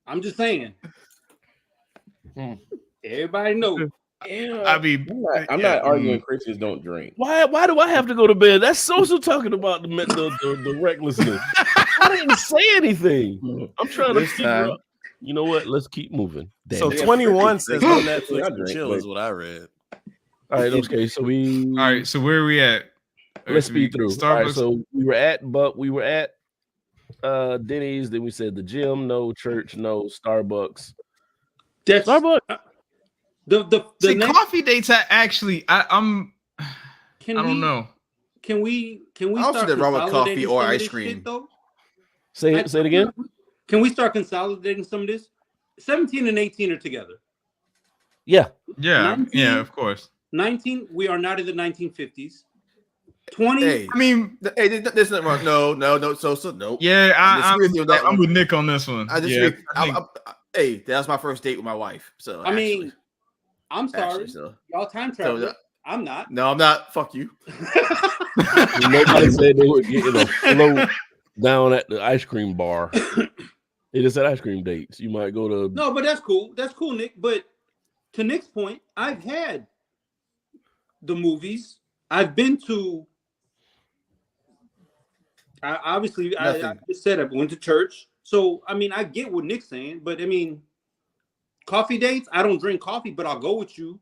I'm just saying. Everybody knows. I mean, I'm not arguing Christians don't drink. Why do I have to go to bed? That's Sosa talking about the recklessness. I didn't say anything. I'm trying to figure out. You know what? Let's keep moving. So 21 says no Netflix and chill is what I read. All right, okay. So all right, so where are we at? Let's speed through. Starbucks. All right, so we were at Denny's, then we said the gym, no, church, no, Starbucks. That's Starbucks. The next, coffee dates. I don't know. Can we I also start did wrong with consolidating coffee or some of ice this cream. shit, though? Say it again. Can we start consolidating some of this? 17 and 18 are together. Yeah. 19, yeah, of course. 19, we are not in the 1950s. 20. Hey, I mean, hey, there's nothing wrong. No, so no. Yeah, I'm with with Nick on this one. I disagree. Hey, that was my first date with my wife. So I mean, I'm sorry, y'all time travel. I'm not. No, I'm not. Fuck you. Nobody said they were getting a float down at the ice cream bar. They just said ice cream dates. You might go to. No, but that's cool. That's cool, Nick. But to Nick's point, I've had the movies. I've been to. I just said I went to church. So I mean, I get what Nick's saying, but I mean, coffee dates. I don't drink coffee, but I'll go with you.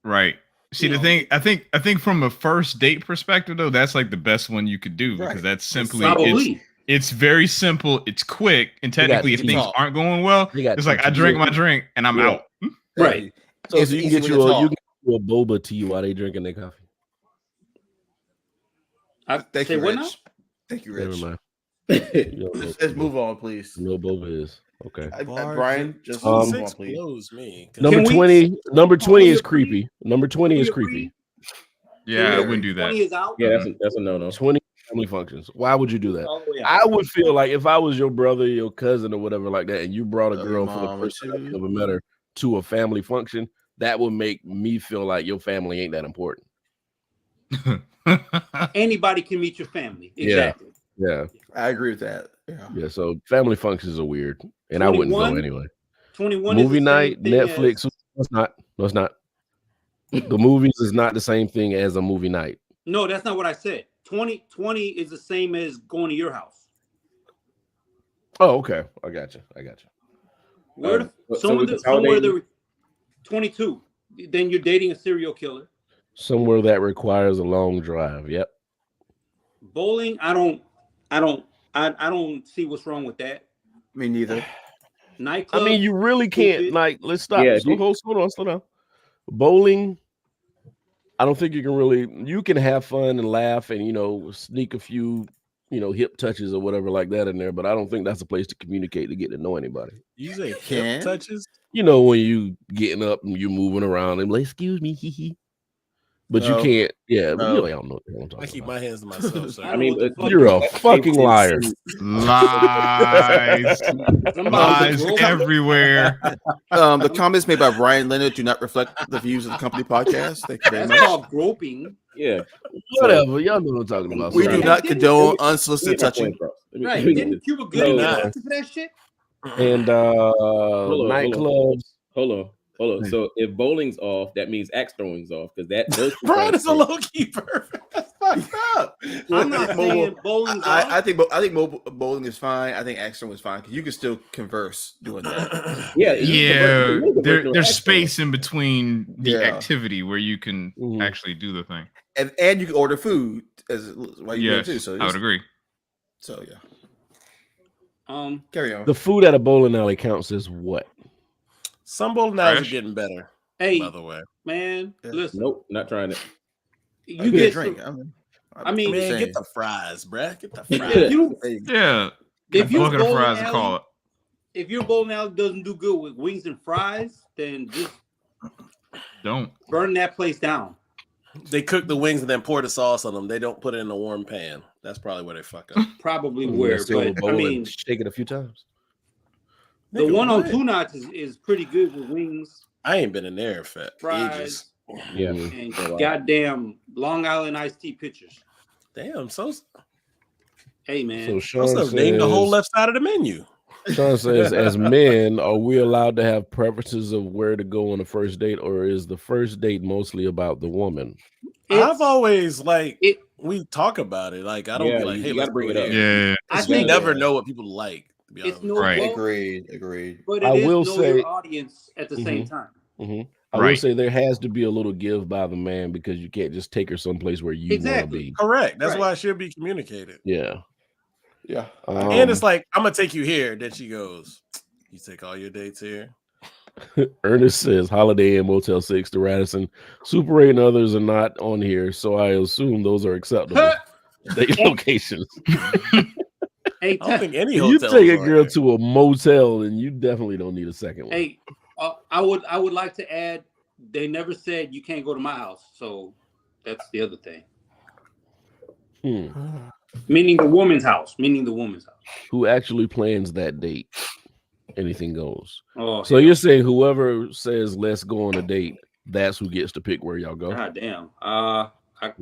Right. See, the thing, I think from a first date perspective, though, that's like the best one you could do because that's simply it's very simple, it's quick, and technically, if things aren't going well, it's like I drank my drink and I'm out. Right. So you can get you a boba tea while they drinking their coffee. Thank you, Rich. Thank you, Rich. Never mind. Let's move on, please. No boba is okay. Brian, just move on, please. Number 20. Number 20 is creepy. Number 20 is creepy. Yeah, I wouldn't do that. 20 is out. Yeah, that's a no-no. 20 family functions. Why would you do that? I would feel like if I was your brother, your cousin, or whatever like that, and you brought a girl for the first time you ever met her to a family function, that would make me feel like your family ain't that important. Anybody can meet your family. Exactly. Yeah. I agree with that. Yeah. So family functions are weird, and 21, I wouldn't go anyway. 21 movie night, Netflix. No, it's not. The movies is not the same thing as a movie night. No, that's not what I said. 20 is the same as going to your house. Oh, okay. I got you. Somewhere the 22. Then you're dating a serial killer. Somewhere that requires a long drive. Yep. Bowling, I don't see what's wrong with that. Me neither. Nightclub. I mean, you really can't. Like, let's stop. Yeah, slow down. Bowling. I don't think you can really. You can have fun and laugh and sneak a few hip touches or whatever like that in there, but I don't think that's a place to communicate to get to know anybody. You say hip touches? When you getting up and you moving around and like, excuse me, hee hee. But you can't. Yeah, but I don't know what I'm talking about. I keep my hands to myself. Sir. I mean, you're a fucking liar. Lies everywhere. The comments made by Brian Leonard do not reflect the views of the company podcast. Thank you very much. That's called groping. Yeah, whatever. Y'all know what I'm talking about. We do not condone unsolicited touching. Right? Didn't Cuba Gooding get for that shit? And nightclubs. Hold on. So if bowling's off, that means axe throwing's off because that Brian is a low keeper. That's fucked up. I'm not saying bowling's off. I think bowling is fine. I think axe throwing is fine because you can still converse doing that. Yeah. There's space in between the activity where you can actually do the thing, and you can order food as while you do too. So I would agree. So carry on. The food at a bowling alley counts as what? Some bowling alleys are getting better. Hey, by the way, man, listen. Nope, not trying it. You get a drink. Get the fries, bruh. Get the fries. If you bucket of fries and call it. If your bowling alley doesn't do good with wings and fries, then just don't burn that place down. They cook the wings and then pour the sauce on them. They don't put it in a warm pan. That's probably where they fuck up. Probably where, but I mean, shake it a few times. The one on 2 Knots is pretty good with wings. I ain't been in there for fries. ages. Yeah. And goddamn Long Island iced tea pictures. Damn, so hey man. So Sean says, named the whole left side of the menu. Sean says, as men, are we allowed to have preferences of where to go on a first date, or is the first date mostly about the woman? I've always we talk about it. Like I don't be like, hey, let's bring it up. Yeah, I think never know what people like. To be it's honest. no right. Agreed. But it is know your audience at the same time. I will say there has to be a little give by the man because you can't just take her someplace where you want to be. Correct. That's why it should be communicated. Yeah. And it's like, I'm gonna take you here. Then she goes, you take all your dates here. Ernest says Holiday Inn, Motel 6 to Radisson. Super 8 and others are not on here, so I assume those are acceptable date locations. I don't think any you take a girl to a motel, and you definitely don't need a second one. Hey, I would like to add, they never said you can't go to my house, so that's the other thing. Meaning the woman's house. Who actually plans that date? Anything goes. Oh, so you're saying whoever says let's go on a date, that's who gets to pick where y'all go? God damn. I'd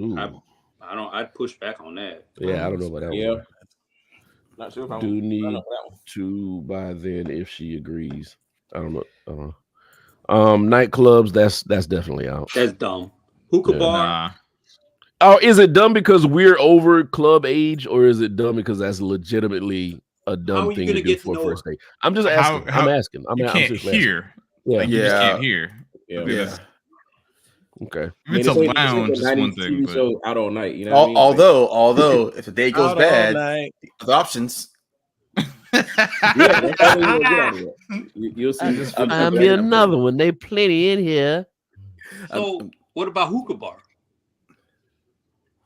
push back on that. Yeah, I don't know about that. Yeah. One. Not sure if I do need to by then if she agrees. I don't know. Nightclubs, that's definitely out. That's dumb. Hookah bar. Nah. Oh, is it dumb because we're over club age, or is it dumb because that's legitimately a dumb thing to do for a first date? I'm just asking. I'm asking. You can't hear. Yeah, like, you just can't hear. Yeah. Okay. It's a lounge. It's one thing, but show out all night. You know. Although, if the date goes bad, the options. You'll see. Find me another one. They plenty in here. So, what about hookah bar?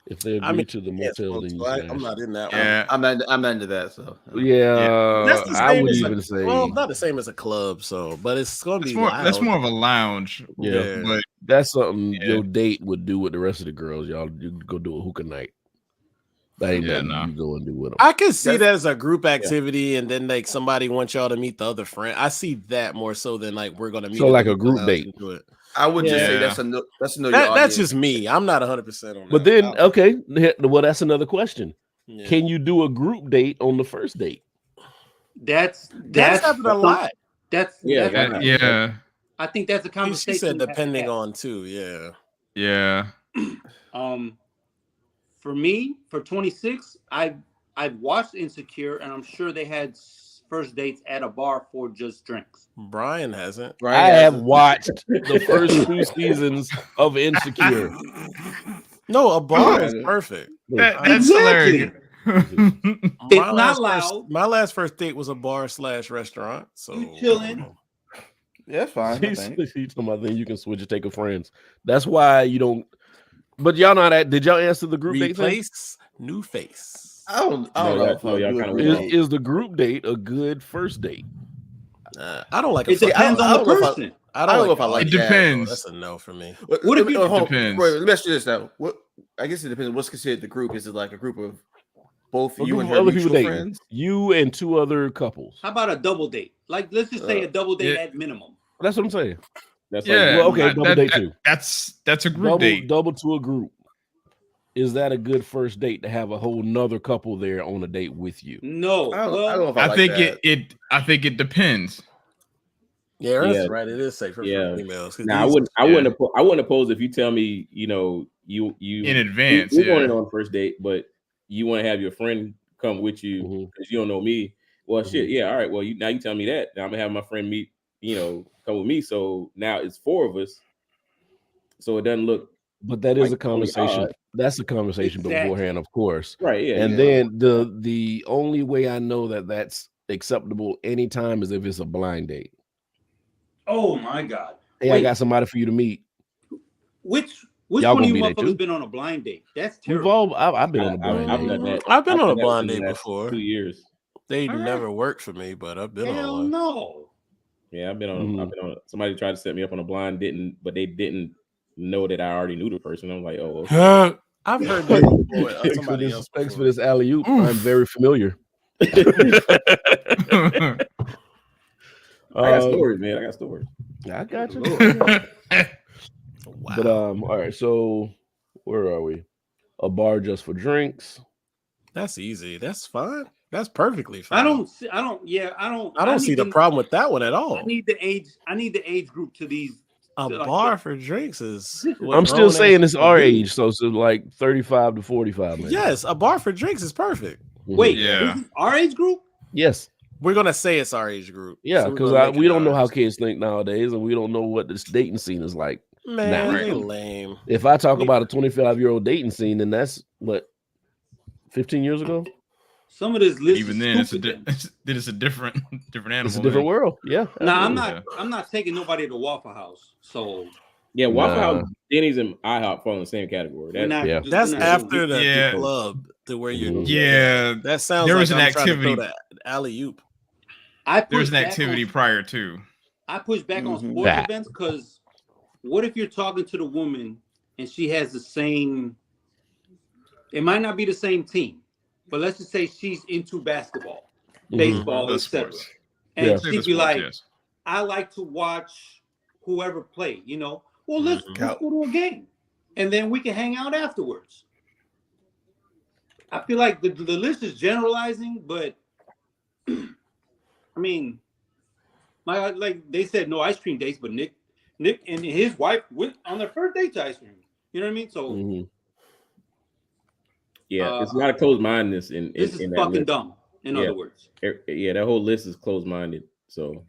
If they agree to the motel, then I'm not in that one. I'm not into that. So that's the same I would even say, well, not the same as a club. So, but it's going to be that's more of a lounge. Yeah, but that's something your date would do with the rest of the girls. Y'all go do a hookah night. That ain't nothing you go and do with them. I can see that as a group activity, and then like somebody wants y'all to meet the other friend. I see that more so than like we're gonna meet. So like a group date. I would just say that's a that's just me. I'm not 100% on that. But then okay, well that's another question. Yeah. Can you do a group date on the first date? That's happened a lot. That's I think that's a conversation. She said depending on too. Yeah. For me, for 26, I've watched Insecure, and I'm sure they had first dates at a bar for just drinks. Brian hasn't. I have watched the first 2 seasons of Insecure. No, a bar is perfect. That's hilarious. It's not loud. My last first date was a bar/restaurant. So you chilling. Yeah, that's fine. She's talking about then you can switch and take a friends. That's why you don't. But y'all know that. Did y'all answer the group date thing? New face. I don't know. Is the group date a good first date? I don't like it. Depends on the person. I don't know if I like it. Depends. That's a no for me. What if it depends? Let me ask you this now. I guess it depends. What's considered the group? Is it like a group of both you and her other people dating? Friends? You and 2 other couples. How about a double date? Like let's just say a double date at minimum. That's what I'm saying. That's well, okay, double date too. That's a group date. Double to a group. Is that a good first date to have a whole nother couple there on a date with you? No. I don't know if I think that. I think it depends. Yeah, that's right. It is safer for females. Now, I wouldn't oppose if you tell me, you in advance. You want it on first date, but you want to have your friend come with you because you don't know me. Well, shit, yeah, all right. Well, now you tell me that. Now I'm gonna have my friend meet, come with me. So now it's 4 of us. So it doesn't look. But that is a conversation. That's a conversation beforehand, of course. Right. Yeah. And then the only way I know that that's acceptable anytime is if it's a blind date. Oh my God! Hey, I got somebody for you to meet. Which one of you motherfuckers been on a blind date? That's terrible. I've been on a blind date. I've been on a blind date before. 2 years. They never worked for me, but I've been on one. No. Yeah, I've been on. Somebody tried to set me up on a blind, but they didn't know that I already knew the person. I'm like, oh, okay. I've heard that before. Somebody else. Thanks for this alley oop. I'm very familiar. I got stories, man. I got stories. I got you. Wow. Wow. But all right. So where are we? A bar just for drinks. That's easy. That's fine. That's perfectly fine. I don't see the problem with that one at all. I need the age group to these. A bar for drinks is. I'm still saying it's our age, so it's like 35 to 45. Maybe. Yes, a bar for drinks is perfect. Wait, is it our age group? Yes. We're gonna say it's our age group. Yeah, because we don't know how kids think nowadays, and we don't know what this dating scene is like. Man, they lame. If I talk about a 25-year-old dating scene, then that's what 15 years ago. Some of this list even then it's a different animal. It's a different world. Yeah. Nah, I'm not taking nobody to Waffle House. So yeah, Waffle House, Denny's, and IHOP fall in the same category. That's after the club to where you. Yeah, that sounds. There like was an activity. Alley oop. There's an activity prior to. I push back on sports events because what if you're talking to the woman and she has the same? It might not be the same team, but let's just say she's into basketball, baseball, etc. And she'd be like, "I like to watch whoever play." You know, well, let's go to a game, and then we can hang out afterwards. I feel like the list is generalizing, but I mean, like they said, no ice cream dates, but Nick and his wife went on their first date to ice cream. You know what I mean? So, yeah, it's not a closed-mindedness in this is fucking list. Dumb. In other words, yeah, that whole list is closed-minded. So,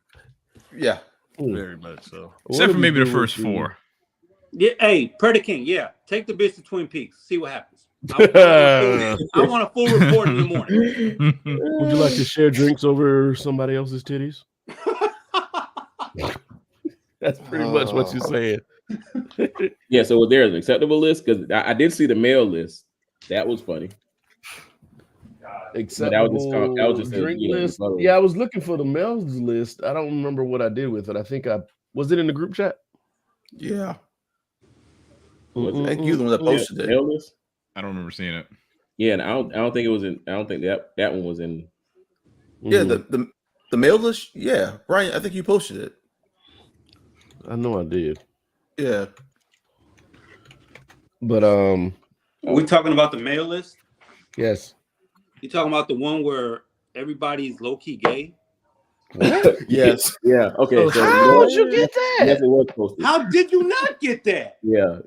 yeah, very much so. Except for maybe the first four. Yeah, hey, Predator King, yeah, take the bitch to Twin Peaks, see what happens. I want a full report in the morning. Would you like to share drinks over somebody else's titties? That's pretty much what you're saying. Yeah, so there's an acceptable list because I did see the male list. That was funny. Acceptable that was just drink list. Yeah, I was looking for the males list. I don't remember what I did with it. I think was it in the group chat? Yeah. Thank you the one that posted it. List? I don't remember seeing it. Yeah, and I don't think it was in. I don't think that one was in. Yeah, the mail list. Yeah, Brian, I think you posted it. I know I did. Yeah, but we talking about the mail list? Yes. You talking about the one where everybody's low key gay? Yes. Yeah. Okay. So how did you get that? Yes, it was posted. How did you not get that? Yeah.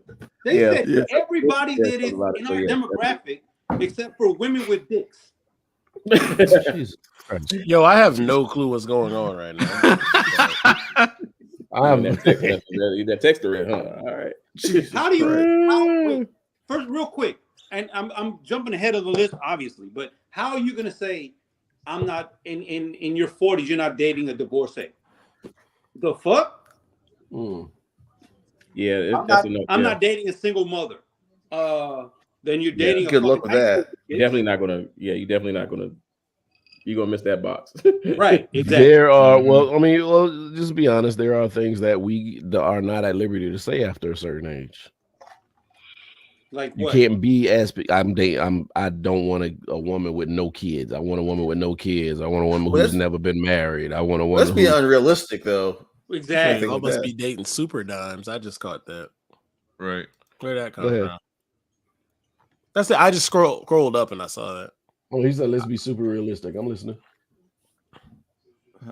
They said everybody that is in our demographic, except for women with dicks. Yo, I have no clue what's going on right now. That texter in, huh? All right. Jesus how do you first, real quick, and I'm jumping ahead of the list, obviously, but how are you gonna say I'm not in your 40s, you're not dating a divorcee? The fuck? Yeah, I'm not dating a single mother. Then you're dating a good luck with that. You're definitely not gonna. Yeah, you're definitely not gonna. You're gonna miss that box. Right. Exactly. There are just be honest. There are things that we are not at liberty to say after a certain age. Like you what? can't be as I don't want a woman with no kids. I want a woman with no kids. I want a woman who's never been married. I want a woman. Let's be unrealistic though. Exactly. I must be dating super dimes. I just caught that. Right. Where that come from? That's it. I just scrolled up and I saw that. Oh, he said, "Let's be super realistic." I'm listening.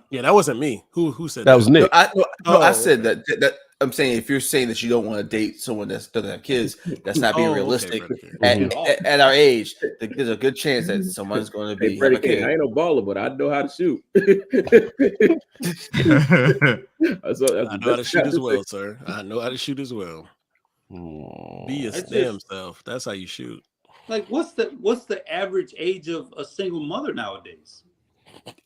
Yeah, that wasn't me. Who said that? That was Nick. I said that. I'm saying if you're saying that you don't want to date someone that doesn't have kids, that's not being realistic. Okay. At our age, there's a good chance that someone's going to be. I ain't no baller, but I know how to shoot. I know how to shoot as well, sir. I know how to shoot as well. Be your damn self. That's how you shoot. Like, what's the average age of a single mother nowadays?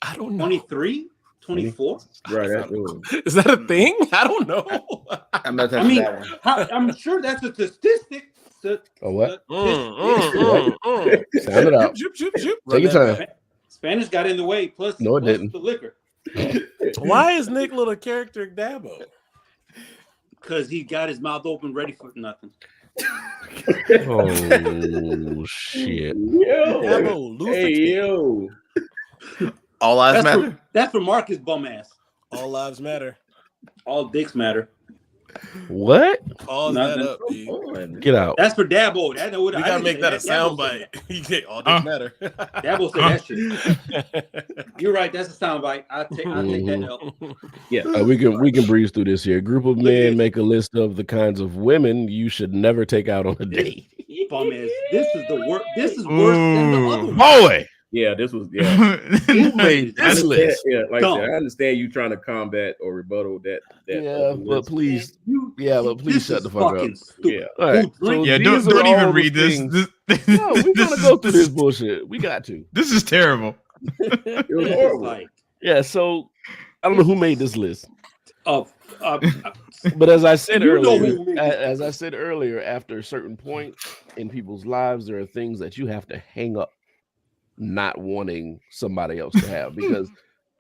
I don't know. 23, 24. Right. Is that a thing? I don't know. I'm not touching that one. I'm sure that's a statistic. What? Sound it out. Take your time. Spanish got in the way. Plus, no, it didn't. The liquor. Why is Nick little character Dabo? Because he got his mouth open, ready for nothing. Oh shit! Yo. All lives matter. That's for Marcus bum ass. All lives matter. All dicks matter. What? Pause that up, B. Get out. That's for Dabo. You gotta make that a soundbite. You get all this matter. Dabo said that shit. You're right. That's a soundbite. I take that L. Yeah, we can breeze through this here. A group of men make a list of the kinds of women you should never take out on a date. Bum ass. This is the worst. This is worse than the other one. Boy. Yeah, this was Who made this list? Yeah, like I said, I understand you trying to combat or rebuttal that. Yeah, but please, shut the fuck up. Stupid. Yeah, all right. So don't even read this. No, we're gonna go through this bullshit. We got to. This is terrible. It was horrible. Yeah, so I don't know who made this list. But But as I said earlier, after a certain point in people's lives, there are things that you have to hang up not wanting somebody else to have, because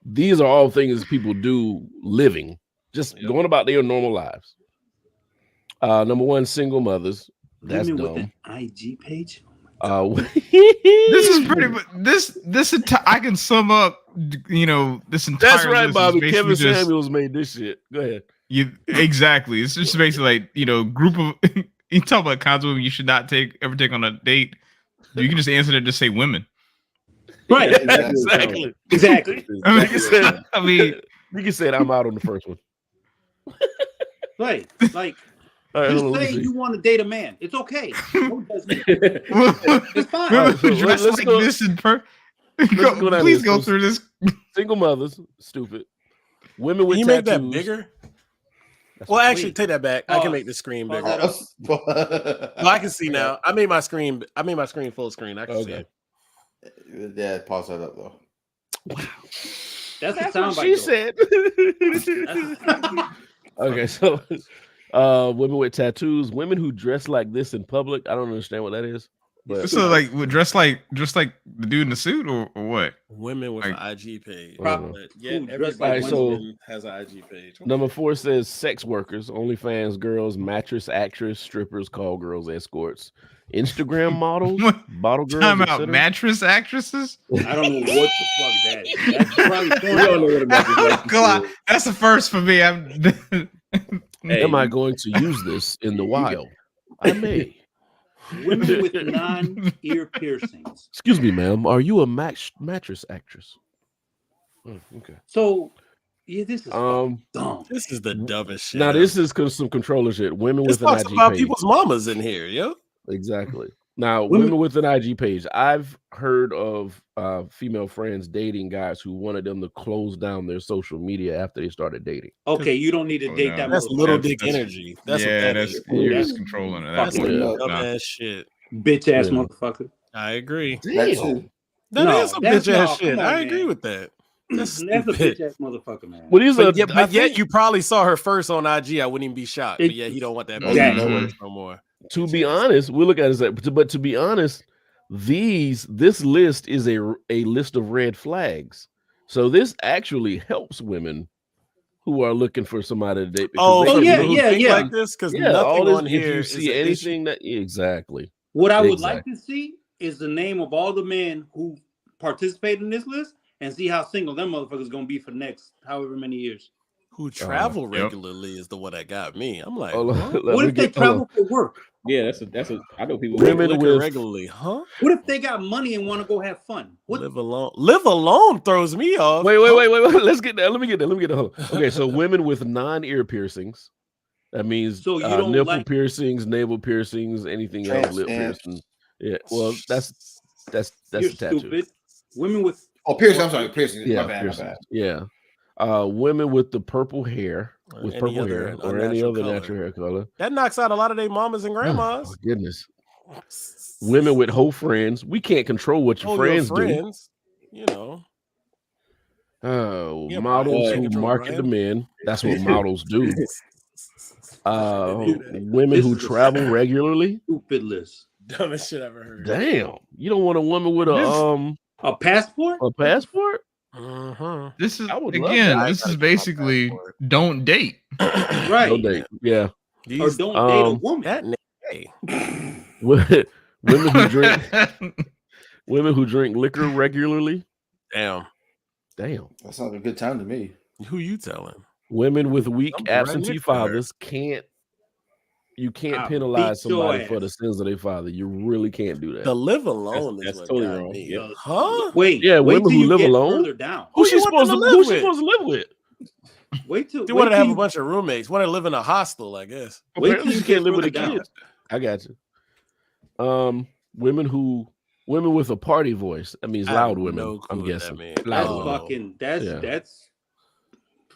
these are all things people do living, just going about their normal lives. Number one, single mothers. That's women dumb. With an IG page. This is pretty. This I can sum up. This entire. That's right, list Bobby. Kevin Samuels made this shit. Go ahead. Exactly. It's just basically like group of. You talk about kinds of women you should not ever take on a date. You can just answer that. Just say women. Right. Exactly. I mean, you can say it. I'm out on the first one. Right. Like. All right, just say you want to date a man. It's okay. It's fine. Right, so let's go. Please go through this. Single mothers, stupid. Women with tattoos. Make that bigger? Well, actually, take that back. I can make the screen bigger. Well, I can see now. I made my screen full screen. I can see it. Yeah, pause that up though. Wow. That's what she said. Okay, so women with tattoos, women who dress like this in public. I don't understand what that is. But so like dress like the dude in the suit or what? Women with an IG page. Yeah, everybody has an IG page. Number 4 says sex workers, OnlyFans girls, mattress actress, strippers, call girls, escorts, Instagram models, bottle girls. Time out, mattress actresses? I don't know what the fuck that is. That's probably that's the first for me. Am I going to use this in the wild? I may. Women with non-ear piercings. Excuse me, ma'am. Are you a mattress actress? Okay. So, yeah, this is dumb. This is the dumbest shit. Now, this is some controller shit. Women with an IG page. About people's mamas in here, yo. Exactly. Now, women with an IG page. I've heard of female friends dating guys who wanted them to close down their social media after they started dating. Okay, you don't need to date that. That's little dick energy. That's you're just controlling it. That's dumbass shit. Bitch ass motherfucker. I agree. That is some bitch ass shit. I agree with that. That's a bitch ass motherfucker, man. But yet you probably saw her first on IG. I wouldn't even be shocked. But yeah, he don't want that bitch no more. To be honest, we look at it as but to be honest, this list is a list of red flags. So this actually helps women who are looking for somebody to date. Yeah. Like this, because nothing on here. If you see anything that exactly. What I would like to see is the name of all the men who participate in this list and see how single them motherfuckers gonna be for the next however many years. Who travel regularly is the one that got me. I'm like, what if they travel for work? Yeah, that's a. I know people women with regularly, huh? What if they got money and want to go have fun? Live alone throws me off. Wait. Let's get that. Let me get that. Okay, so women with non-ear piercings. That means nipple piercings, navel piercings, anything else, lip piercings. Yeah, well, that's a tattoo. Stupid. Women with piercing. I'm sorry, piercing. Yeah, my bad. Yeah. Women with the purple hair, or any other natural hair color. That knocks out a lot of their mamas and grandmas. Oh, goodness. Women with whole friends. We can't control what your friends do. You know. Models who market the men. That's what models do. Women who travel regularly. Stupid list. Dumbest shit I've ever heard. Damn. You don't want a woman with a passport? A passport? This is basically don't date. Right. Don't date. Yeah. Or don't date a woman. Women who drink liquor regularly. Damn. That sounds like a good time to me. Who you telling? Women with weak absentee fathers can't. You can't penalize somebody for the sins of their father. You really can't do that. The live alone that's is totally wrong. Yep. Huh? Wait, women who live alone. Further down. Who's she supposed to live with? Wait till you want to have a bunch of roommates. Want to live in a hostel, I guess. Apparently, you can't live with the kids. I got you. Women with a party voice. That means loud women. I'm guessing. That's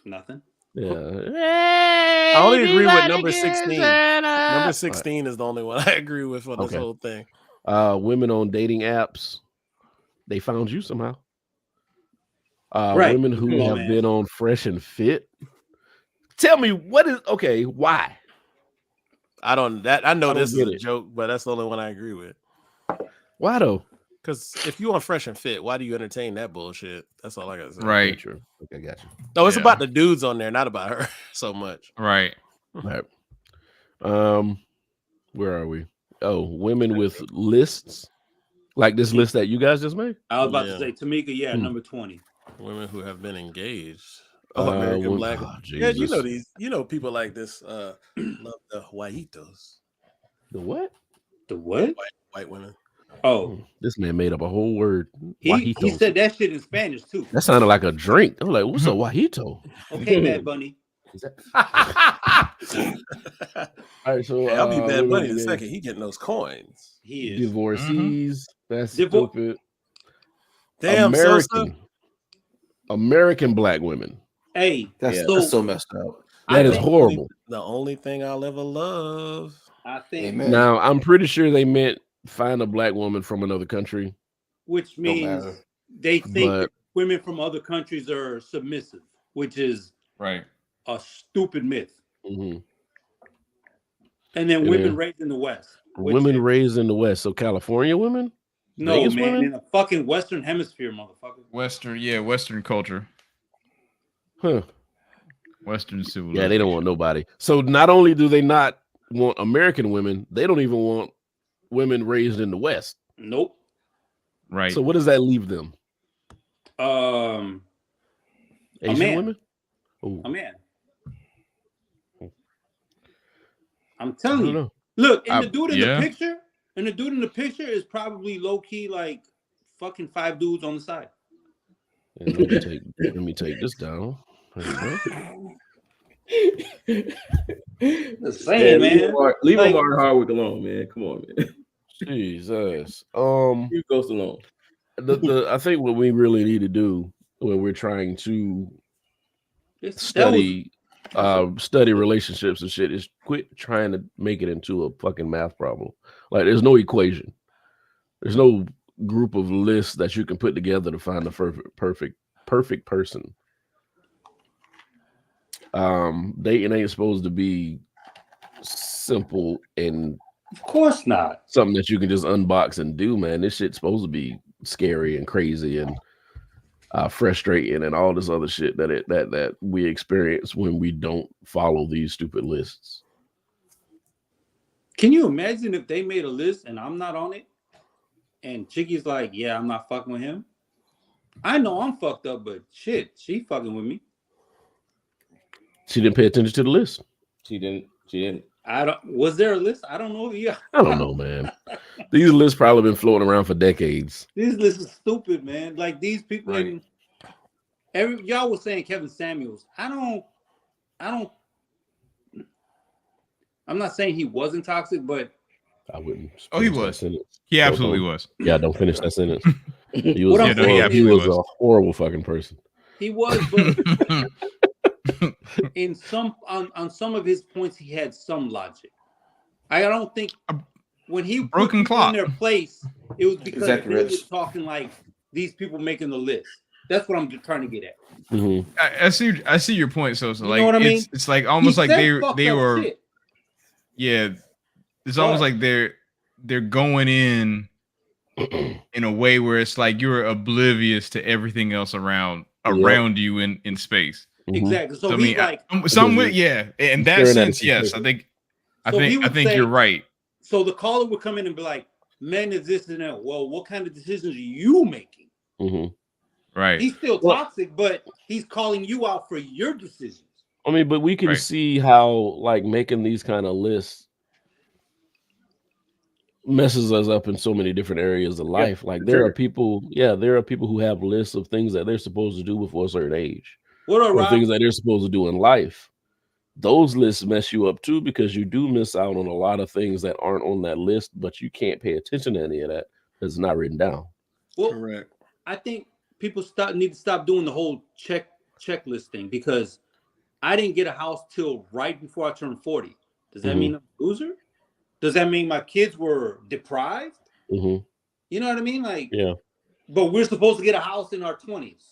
nothing. Yeah. I only agree with number 16. Number 16 is the only one I agree with for this whole thing. Women on dating apps. They found you somehow. Women who have been on Fresh and Fit. Tell me why? I know this is a joke, but that's the only one I agree with. Why though? Because if you on Fresh and Fit, why do you entertain that bullshit? That's all I gotta say. Right. True. Okay, got you. No, it's about the dudes on there, not about her so much. Right. Right. Where are we? Oh, women with lists. Like this list that you guys just made? I was about to say, Tamika, number 20. Women who have been engaged. American Black. Yeah, you know these. You know people like this love the whiteitos. The what? The what? White women. Oh, this man made up a whole word. He said that shit in Spanish too. That sounded like a drink. I was like, "What's a guajito?" Okay, Bad Bunny. All right, so I'll be Bad Bunny in a second. He getting those coins. He is divorcees. That's stupid. Damn, American Black women. Hey, that's so messed up. That is horrible. The only thing I'll ever love. I think. Now I'm pretty sure they meant find a Black woman from another country, which means they think women from other countries are submissive, which is a stupid myth. Mm-hmm. And then women raised in the West. Women raised in the West. So California women? No, Vegas man, women? In the fucking Western hemisphere, motherfucker. Western culture. Huh. Western civilization. Yeah, they don't want nobody. So not only do they not want American women, they don't even want women raised in the West. Nope. Right. So what does that leave them? Asian women? Ooh. A man. I'm telling you. Look, and the dude in the picture is probably low key like fucking 5 dudes on the side. And let me take this down. The same, man. Leave Omar Hardwick alone, man. Come on, man. Jesus. Leave Ghost alone. I think what we really need to do when we're trying to study relationships and shit is quit trying to make it into a fucking math problem. Like there's no equation. There's no group of lists that you can put together to find the perfect person. Dating ain't supposed to be simple and of course not something that you can just unbox and do, man. This shit's supposed to be scary and crazy and frustrating and all this other shit that we experience when we don't follow these stupid lists. Can you imagine if they made a list and I'm not on it and Chicky's like, yeah, I'm not fucking with him? I know I'm fucked up, but shit, she fucking with me. She didn't pay attention to the list. She didn't. Was there a list? I don't know. Yeah. I don't know, man. These lists probably been floating around for decades. These lists are stupid, man. Like these people y'all was saying Kevin Samuels. I'm not saying he wasn't toxic, but I wouldn't. Oh, he was. He absolutely was. Yeah, don't finish that sentence. He was a horrible fucking person. He was, but on some of his points, he had some logic. I don't think when he broken clock in their place, it was because he was talking like these people making the list. That's what I'm just trying to get at. Mm-hmm. I see your point, so you know what I mean? It's like almost like they were shit. Yeah, it's almost like they're going in a way where it's like you're oblivious to everything else around you in space. Exactly. So I mean, in that sense, yes. I think you're right. So the caller would come in and be like, "Men is this and that." Well, what kind of decisions are you making? Mm-hmm. Right. He's still toxic, but he's calling you out for your decisions. I mean, but we can see how like making these kind of lists messes us up in so many different areas of life. Like there are people who have lists of things that they're supposed to do before a certain age, or things that they're supposed to do in life. Those lists mess you up too, because you do miss out on a lot of things that aren't on that list, but you can't pay attention to any of that because it's not written down. Well, correct. I think people need to stop doing the whole checklist thing, because I didn't get a house till right before I turned 40. Does that mean I'm a loser? Does that mean my kids were deprived? You know what I mean? Like, but we're supposed to get a house in our 20s,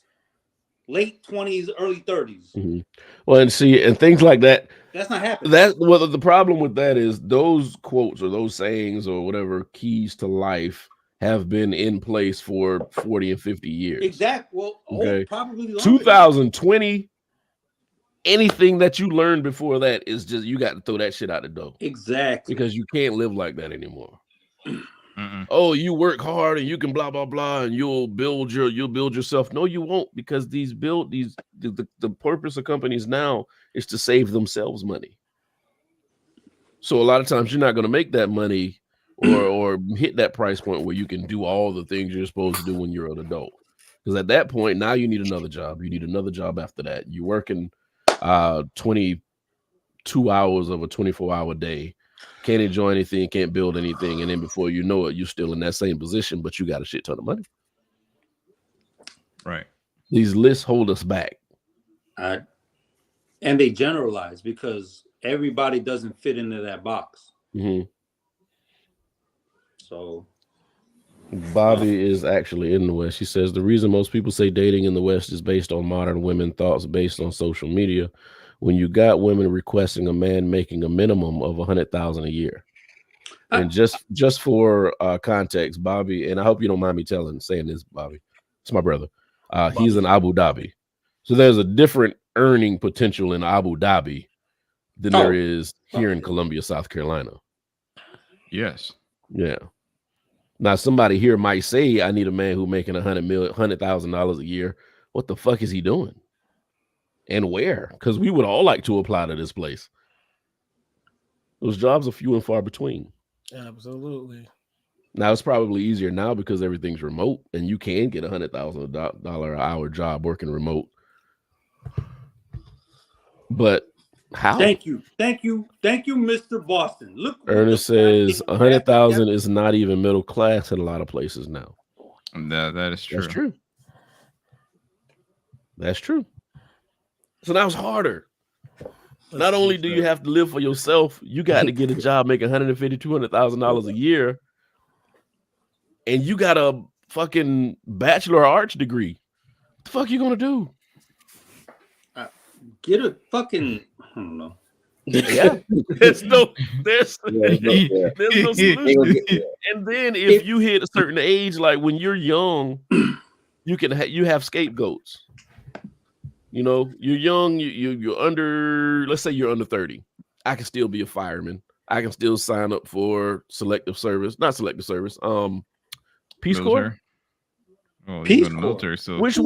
late 20s, early 30s. Well, and things like that. That's not happening. The problem with that is those quotes or those sayings or whatever keys to life have been in place for 40 and 50 years. Exactly. Well, probably longer. 2020. Anything that you learned before that is just, you got to throw that shit out the door. Exactly. Because you can't live like that anymore. Oh, you work hard and you can blah blah blah and you'll build yourself. No, you won't, because the purpose of companies now is to save themselves money. So a lot of times you're not going to make that money or hit that price point where you can do all the things you're supposed to do when you're an adult. Because at that point, now you need another job. You need another job after that. You're working 22 hours of a 24-hour day, can't enjoy anything, can't build anything, and then before you know it, you're still in that same position, but you got a shit ton of money. Right. These lists hold us back. And they generalize because everybody doesn't fit into that box. So Bobby is actually in the West. She says the reason most people say dating in the West is based on modern women thoughts based on social media. When you got women requesting a man making a minimum of $100,000 a year, and just for context, Bobby, and I hope you don't mind me saying this, Bobby, it's my brother. He's in Abu Dhabi, so there's a different earning potential in Abu Dhabi than there is here in Columbia, South Carolina. Yes. Yeah. Now, somebody here might say, I need a man who's making $100,000 a year. What the fuck is he doing? And where? Because we would all like to apply to this place. Those jobs are few and far between. Absolutely. Now, it's probably easier now because everything's remote and you can get $100,000 an hour job working remote. But how? Thank you, Mr. Boston. Look, Ernest says 100,000 is not even middle class in a lot of places now. That is true. That's true. That's true. So now it's harder. Not only do you have to live for yourself, you got to get a job making $150,000, $200,000 a year, and you got a fucking Bachelor of Arts degree. What the fuck you gonna do? Get a fucking, I don't know. Yeah, there's no solution. And then if you hit a certain age, like when you're young, you have scapegoats. You know, you're young, you're under, let's say you're under 30. I can still be a fireman. I can still sign up for Peace Corps. Oh, Peace Corps. Military, so. Which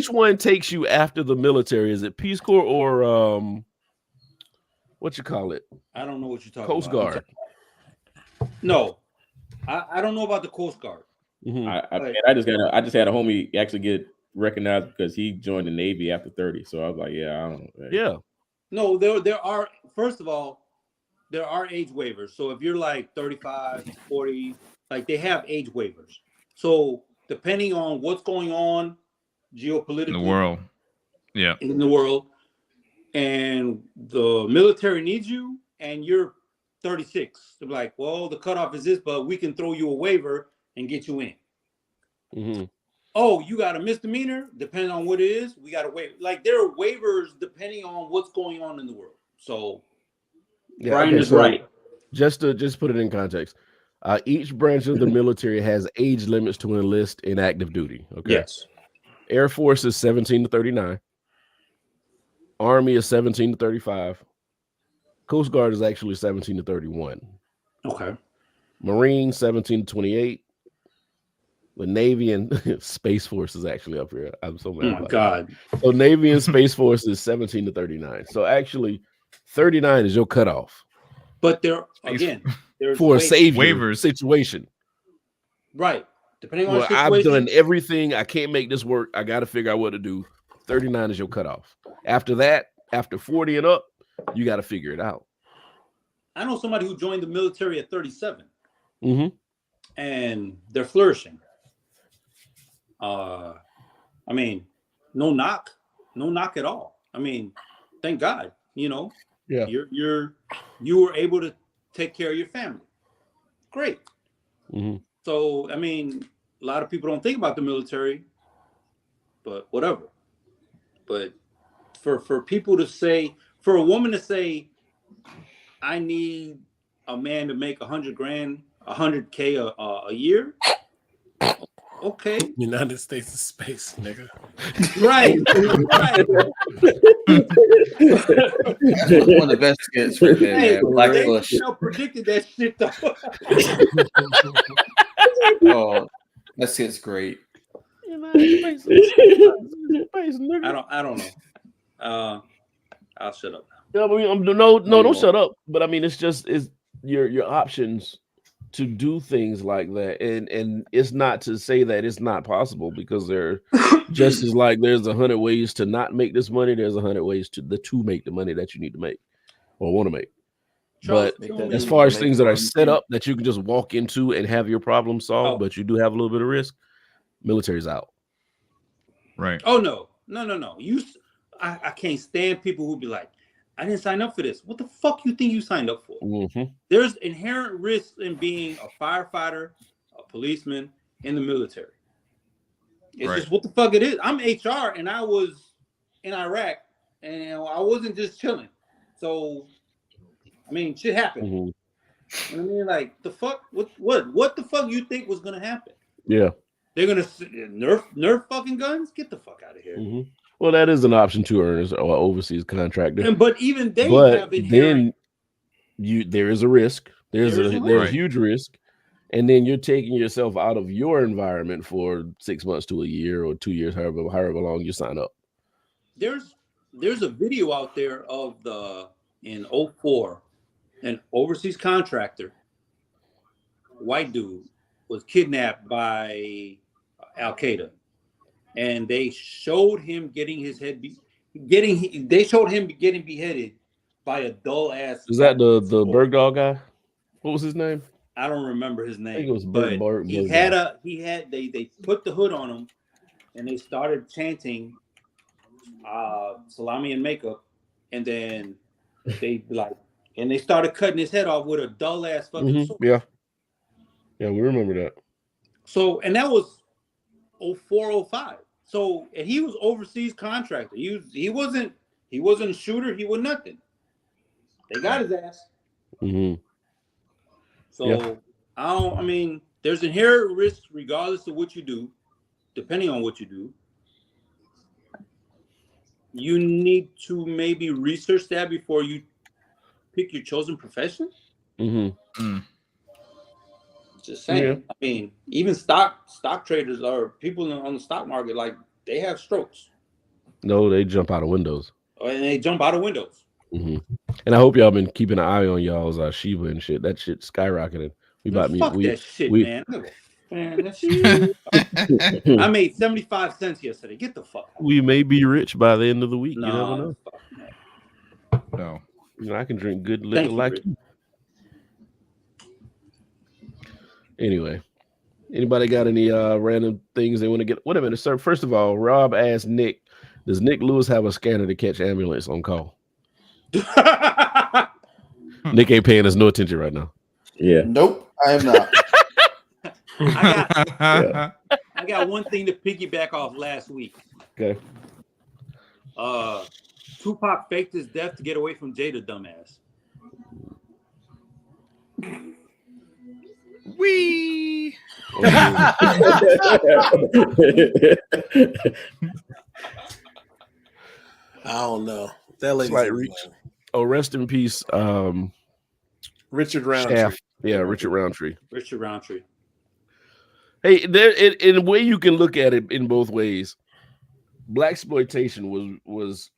one takes you after the military? Is it Peace Corps or what you call it? I don't know what you're talking Coast about. Guard. No, I don't know about the Coast Guard. I just had a homie actually get recognized because he joined the Navy after 30. So I was like, yeah, I don't know. Yeah. No, there are, first of all, there are age waivers. So if you're like 35, 40, like they have age waivers. So depending on what's going on geopolitically in the world, and the military needs you, and you're 36, they're like, well, the cutoff is this, but we can throw you a waiver and get you in. Oh, you got a misdemeanor, depending on what it is, we got to waive. Like there are waivers depending on what's going on in the world. So yeah, Brian is right. Just put it in context. Each branch of the military has age limits to enlist in active duty. Okay. Yes. Air Force is 17 to 39. Army is 17 to 35. Coast Guard is actually 17 to 31. Okay. Marine 17 to 28. The Navy and Space Force is actually up here. I'm so mad. Oh my God. So Navy and Space Force is 17 to 39. So actually, 39 is your cutoff. But there's for a savior situation. Right. Depending on the situation. I've done everything. I can't make this work. I got to figure out what to do. 39 is your cutoff. After that, after 40 and up, you got to figure it out. I know somebody who joined the military at 37. Mm-hmm. And they're flourishing. I mean, no knock at all. I mean, thank God, you know. Yeah. You were able to take care of your family. Great. Mm-hmm. So, I mean, a lot of people don't think about the military, but whatever. But for people to say, for a woman to say, I need a man to make $100,000, $100K a year. Okay. United States of space, nigga. Right. One of the best skits right there, man. Black Bush. You know, predicted that shit though. Oh, that skit's great. I don't know. I'll shut up now. Yeah, no, don't shut up. But I mean, it's your options to do things like that, and it's not to say that it's not possible, because there just as like there's 100 ways to not make this money, there's 100 ways to make the money that you need to make or want to make. Charles, but as far as things that are set up that you can just walk into and have your problem solved, but you do have a little bit of risk, military's out. Right. Oh no. I can't stand people who be like, I didn't sign up for this. What the fuck you think you signed up for? Mm-hmm. There's inherent risks in being a firefighter, a policeman, in the military. It's just what the fuck it is. I'm HR and I was in Iraq and I wasn't just chilling. So, I mean, shit happened. Mm-hmm. You know what I mean? Like, the fuck? What the fuck you think was going to happen? Yeah. They're going to nerf fucking guns? Get the fuck out of here. Mm-hmm. Well, that is an option to earners or overseas contractor. But even they have inherent. Then there is a risk. There's a huge risk. And then you're taking yourself out of your environment for 6 months to a year or 2 years, however long you sign up. There's a video out there of in 2004, an overseas contractor, white dude, was kidnapped by Al Qaeda. And they showed him getting his head getting beheaded by a dull ass. Is that the Bergdahl guy? What was his name? I don't remember his name. I think it was they put the hood on him and they started chanting salami and makeup, and then they started cutting his head off with a dull ass fucking sword. Yeah, we remember that. So, and that was 2004, 2005. So, and he was overseas contractor. He wasn't a shooter. He was nothing. They got his ass. Mm-hmm. So I mean, there's inherent risk regardless of what you do, depending on what you do. You need to maybe research that before you pick your chosen profession. Mm-hmm. Just saying. Yeah. I mean, even stock traders or people on the stock market, like, they have strokes. No, they jump out of windows. And they jump out of windows. Mm-hmm. And I hope y'all been keeping an eye on y'all's Shiba and shit. That shit skyrocketed. That shit, man. Man, that shit. I made 75 cents yesterday. Get the fuck out. We may be rich by the end of the week. No, you never know. No. You know, I can drink good liquor like you. Anyway, anybody got any random things they want to get? Wait a minute, sir. First of all, Rob asked Nick, does Nick Lewis have a scanner to catch ambulance on call? Nick ain't paying us no attention right now. Yeah. Nope, I am not. I got one thing to piggyback off last week. Okay. Tupac faked his death to get away from Jada, dumbass. Wee. I don't know. That lady's like rest in peace. Richard Roundtree. Shaft. Yeah, Richard Roundtree. Richard Roundtree. Hey, there in a way you can look at it in both ways. Blaxploitation was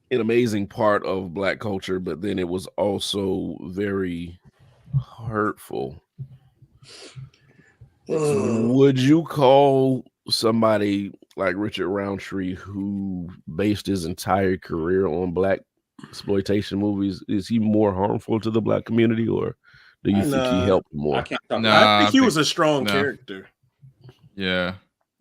an amazing part of Black culture, but then it was also very hurtful. Would you call somebody like Richard Roundtree, who based his entire career on Black exploitation movies, is he more harmful to the Black community, or do you think he helped more? I think he was a strong character. Yeah.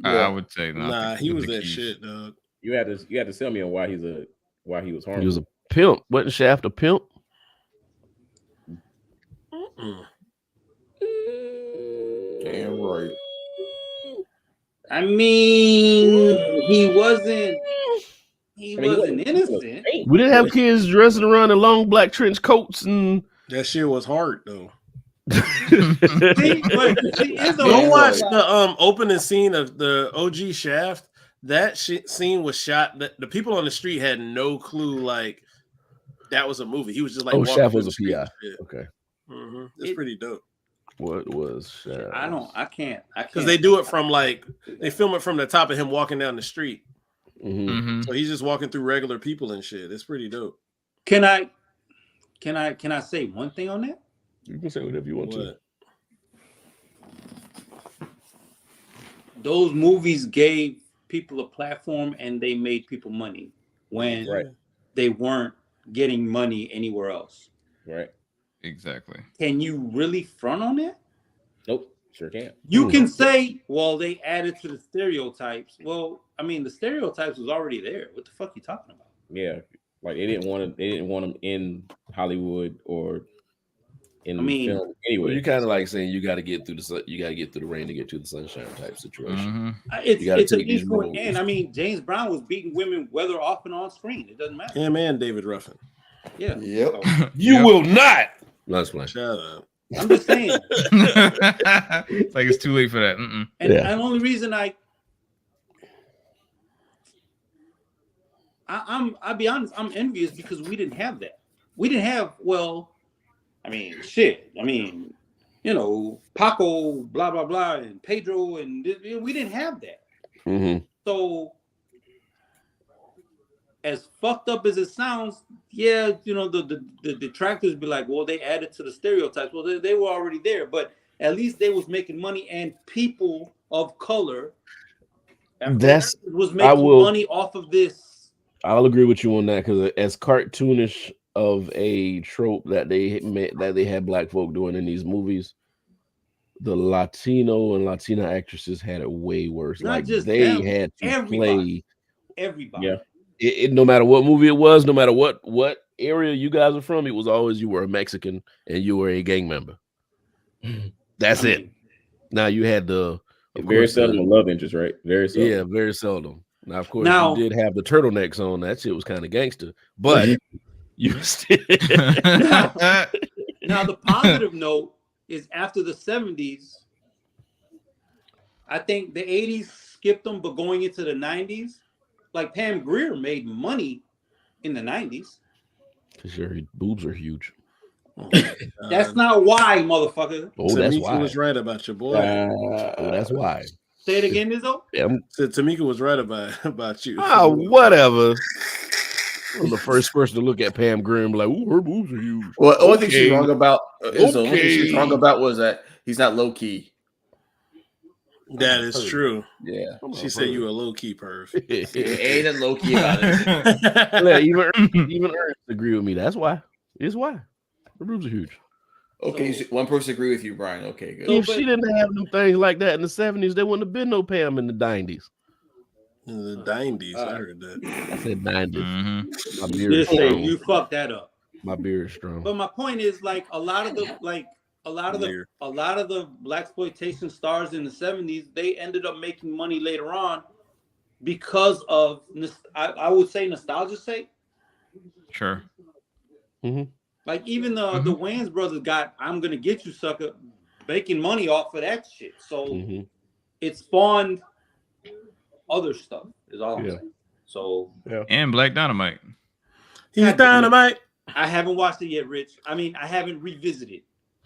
I would say no. Nah, he was that shit, dog. You had to tell me on why he was harmful. He was a pimp. Wasn't Shaft a pimp? Damn right. I mean, he wasn't innocent. We didn't have kids dressing around in long black trench coats, and that shit was hard though. Go watch the opening scene of the OG Shaft. That scene was shot. The people on the street had no clue like that was a movie. He was just like, Shaft was a PI. Okay, it's pretty dope. What was Shaft? I can't because they do it from like they film it from the top of him walking down the street. So he's just walking through regular people and shit. It's pretty dope. Can I say one thing on that? You can say whatever you want to. Those movies gave people a platform and they made people money when they weren't getting money anywhere else. Right. Exactly. Can you really front on that? Nope. Sure can't. You can say, well, they added to the stereotypes. Well, I mean, the stereotypes was already there. What the fuck are you talking about? Yeah. Like they didn't want them in Hollywood or in film anyway. Well, you kind of like saying you got to get through the rain to get to the sunshine type situation. It's an equal end. I mean, James Brown was beating women whether off and on screen. It doesn't matter. Him and David Ruffin. Yeah. Yep. You will not. No, that's fine. Shut up. I'm just saying. It's like it's too late for that. And the only reason I'll be honest, I'm envious because we didn't have that. We didn't have, Paco, blah, blah, blah, and Pedro, and we didn't have that. So, as fucked up as it sounds, the detractors be like, well, they added to the stereotypes. Well, they were already there, but at least they was making money, and people of color was making money off of this. I'll agree with you on that, because as cartoonish of a trope that they had black folk doing in these movies, the Latino and Latina actresses had it way worse. Not like just they them, had to everybody. Yeah. It no matter what movie it was, no matter what area you guys are from, it was always you were a Mexican and you were a gang member. That's it. Now you had very seldom a love interest, right? Very seldom. Yeah, very seldom. Now, of course, you did have the turtlenecks on. That shit was kind of gangster, but you still. Now, the positive note is after the 70s, I think the 80s skipped them, but going into the 90s, like Pam Grier made money in the 90s. Because your boobs are huge. That's not why, motherfucker. Oh, that's why. Tamika was right about your boy. That's why. Say it again, Izzo. Said Tamika was right about you. Oh, whatever. I'm the first person to look at Pam Grier and be like, "Ooh, her boobs are huge." Well, the only thing she's wrong about was that he's not low key. That is true. Yeah, she said you a low key perv. Ain't a low key about it. Yeah, even Ernst agree with me. That's why. It's why her boobs are huge. Okay, so one person agree with you, Brian. Okay, good. If she didn't have them things like that in the 70s, there wouldn't have been no Pam in the 90s. In the 90s, I heard that. I said 90s. My beard is strong. You fucked that up. My beard is strong. But my point is, like a lot of the blaxploitation stars in the 70s, they ended up making money later on because of I would say nostalgia's sake. Sure. Like even the Wayans brothers got "I'm Gonna Get You, Sucker" making money off of that shit. So it spawned other stuff. Is all I'm saying. So and Black Dynamite. He's Dynamite. I haven't watched it yet, Rich. I mean, I haven't revisited.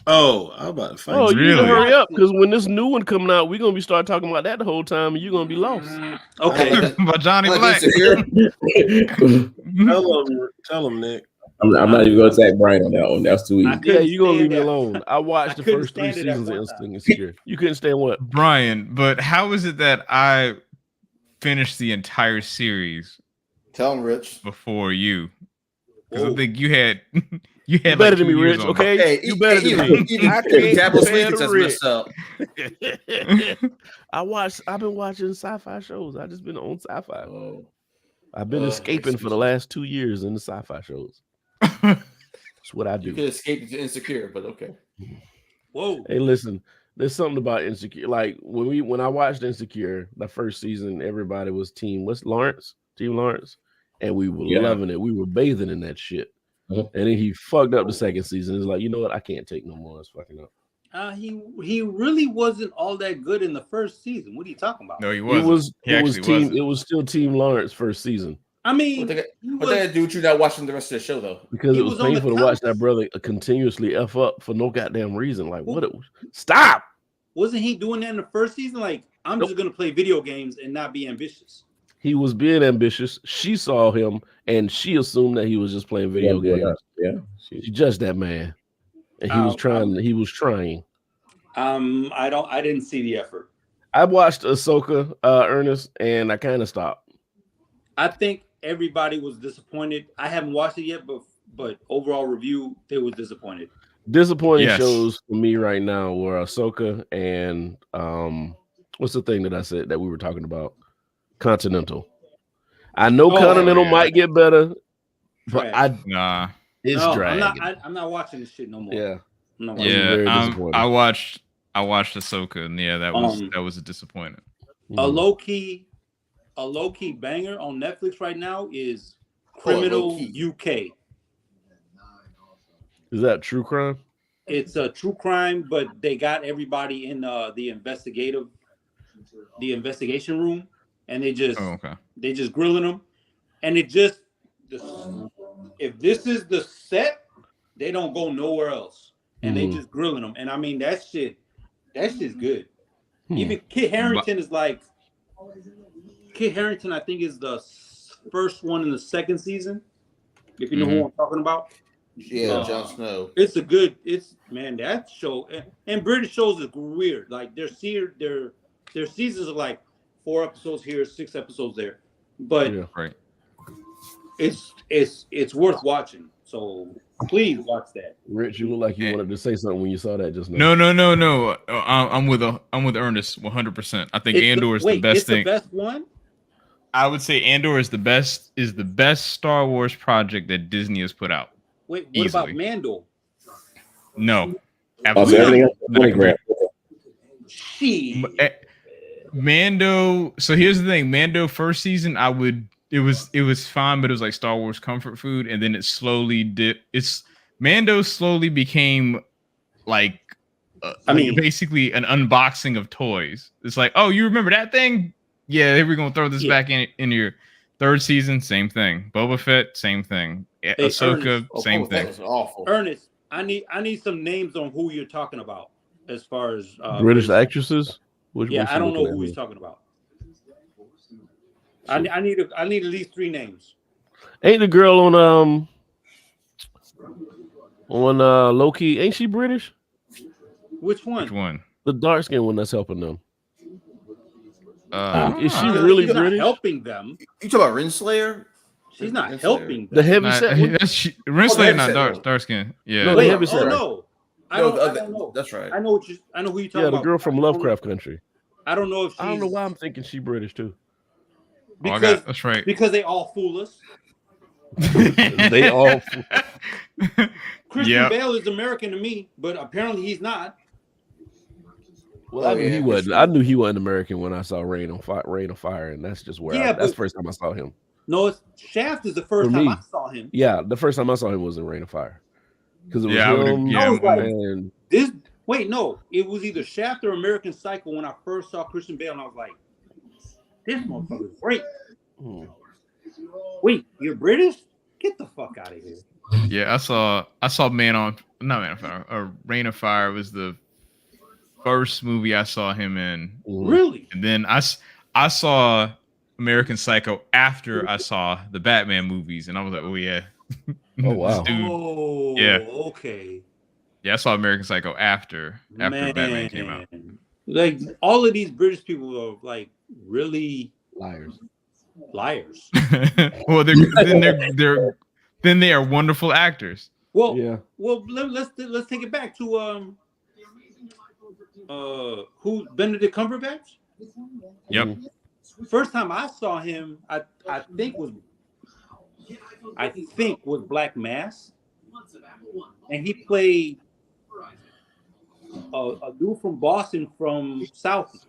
Oh, I'm about to fight. Oh, you need to Really? hurry up because when this new one coming out, we're gonna be start talking about that the whole time, and you're gonna be lost. Okay. But Johnny Black. Tell him, Nick. I'm not even gonna attack Brian on that one. That's too easy. Yeah, you're gonna leave me that. alone. I watched the first 3 seasons of Insecure. You couldn't stand what? Brian, but how is it that I finished the entire series? Tell him, Rich. Before you. Because I think you had better like than me, Rich. Okay, hey, you better than me. Even Dabble Sleeping just messed up. I've been watching sci-fi shows. I just been on sci-fi. I've been escaping for the last 2 years in the sci-fi shows. That's what I do. You could escape to Insecure, but okay. Whoa. Hey, listen, there's something about Insecure. Like when I watched Insecure, the first season, everybody was Team Lawrence, and we were loving it. We were bathing in that shit. And then he fucked up the second season. It's like, you know what? I can't take no more. It's fucking up. He really wasn't all that good in the first season. What are you talking about? No, he wasn't. It was still Team Lawrence first season. I mean, what they do with you not watching the rest of the show though? Because it was painful to watch that brother continuously F up for no goddamn reason. Like, what? Stop! Wasn't he doing that in the first season? Like, I'm just gonna play video games and not be ambitious. He was being ambitious. She saw him and she assumed that he was just playing video games. Yeah, she judged that man, and he was trying. He was trying. I didn't see the effort. I watched Ahsoka, Ernest, and I kind of stopped. I think everybody was disappointed. I haven't watched it yet, but overall review, they was disappointed. Disappointing shows for me right now were Ahsoka and what's the thing that I said that we were talking about? Continental. I know Continental might get better, but it's dragging. I'm not watching this shit no more. Yeah, I'm not watching I watched Ahsoka, and that was a disappointment. A low key banger on Netflix right now is Criminal UK. Is that true crime? It's a true crime, but they got everybody in the investigation room, and they just grilling them, and if this is the set, they don't go nowhere else, and they just grilling them, and I mean that's shit's good. Even Kit Harington is like. Kit Harington, I think, is the first one in the second season. If you know who I'm talking about. Yeah, Jon Snow. That show and British shows is weird. Like their seasons are like 4 episodes here, 6 episodes there. But it's worth watching. So please watch that. Rich, you look like you wanted to say something when you saw that just now. No. I'm with Ernest 100%. I think Andor is the best thing. The best one? I would say Andor is the best Star Wars project that Disney has put out. Wait, what about Mando? No, absolutely not. Mando. So here's the thing: Mando first season, it was fine, but it was like Star Wars comfort food, and then it slowly Mando slowly became like, basically an unboxing of toys. It's like, oh, you remember that thing? Yeah, we're gonna throw this back in your third season. Same thing. Boba Fett, same thing. Ahsoka, same thing. Was awful. Ernest, I need some names on who you're talking about as far as British actresses. I don't know who he's talking about. I need at least 3 names. Ain't the girl on Loki? Ain't she British? Which one? Which one? The dark skinned one that's helping them. Is she really British? Not helping them. You talking about Renslayer? She's not helping them. The heavy set. Renslayer not dark skin. Yeah. No, the heavy set. No. I don't know. That's right. I know who you're talking about. Yeah, the girl from Lovecraft Country. I don't know if I don't know why I'm thinking she British too. That's right. Because they all fool us. They all. Christian Bale is American to me, but apparently he's not. Well, I knew he wasn't. I knew he wasn't American when I saw Rain of Fire, and that's just where that's the first time I saw him. No, Shaft is the first time I saw him. Yeah, the first time I saw him was in Rain of Fire. Because it was him. It was either Shaft or American Psycho when I first saw Christian Bale, and I was like, this motherfucker is great. Wait, you're British? Get the fuck out of here. Yeah, I saw Man on not Man of Fire. Rain of Fire was the first movie I saw him in. Really? And then I saw American Psycho after I saw the Batman movies, and I was like, oh yeah. Oh wow. Oh yeah. Okay. Yeah, I saw American Psycho after Batman came out. Like all of these British people are like really liars. Well, then they are wonderful actors. Well, yeah. Well, let's take it back to who Benedict Cumberbatch. Yep. First time I saw him, I think was Black Mass, and he played a dude from Boston from South,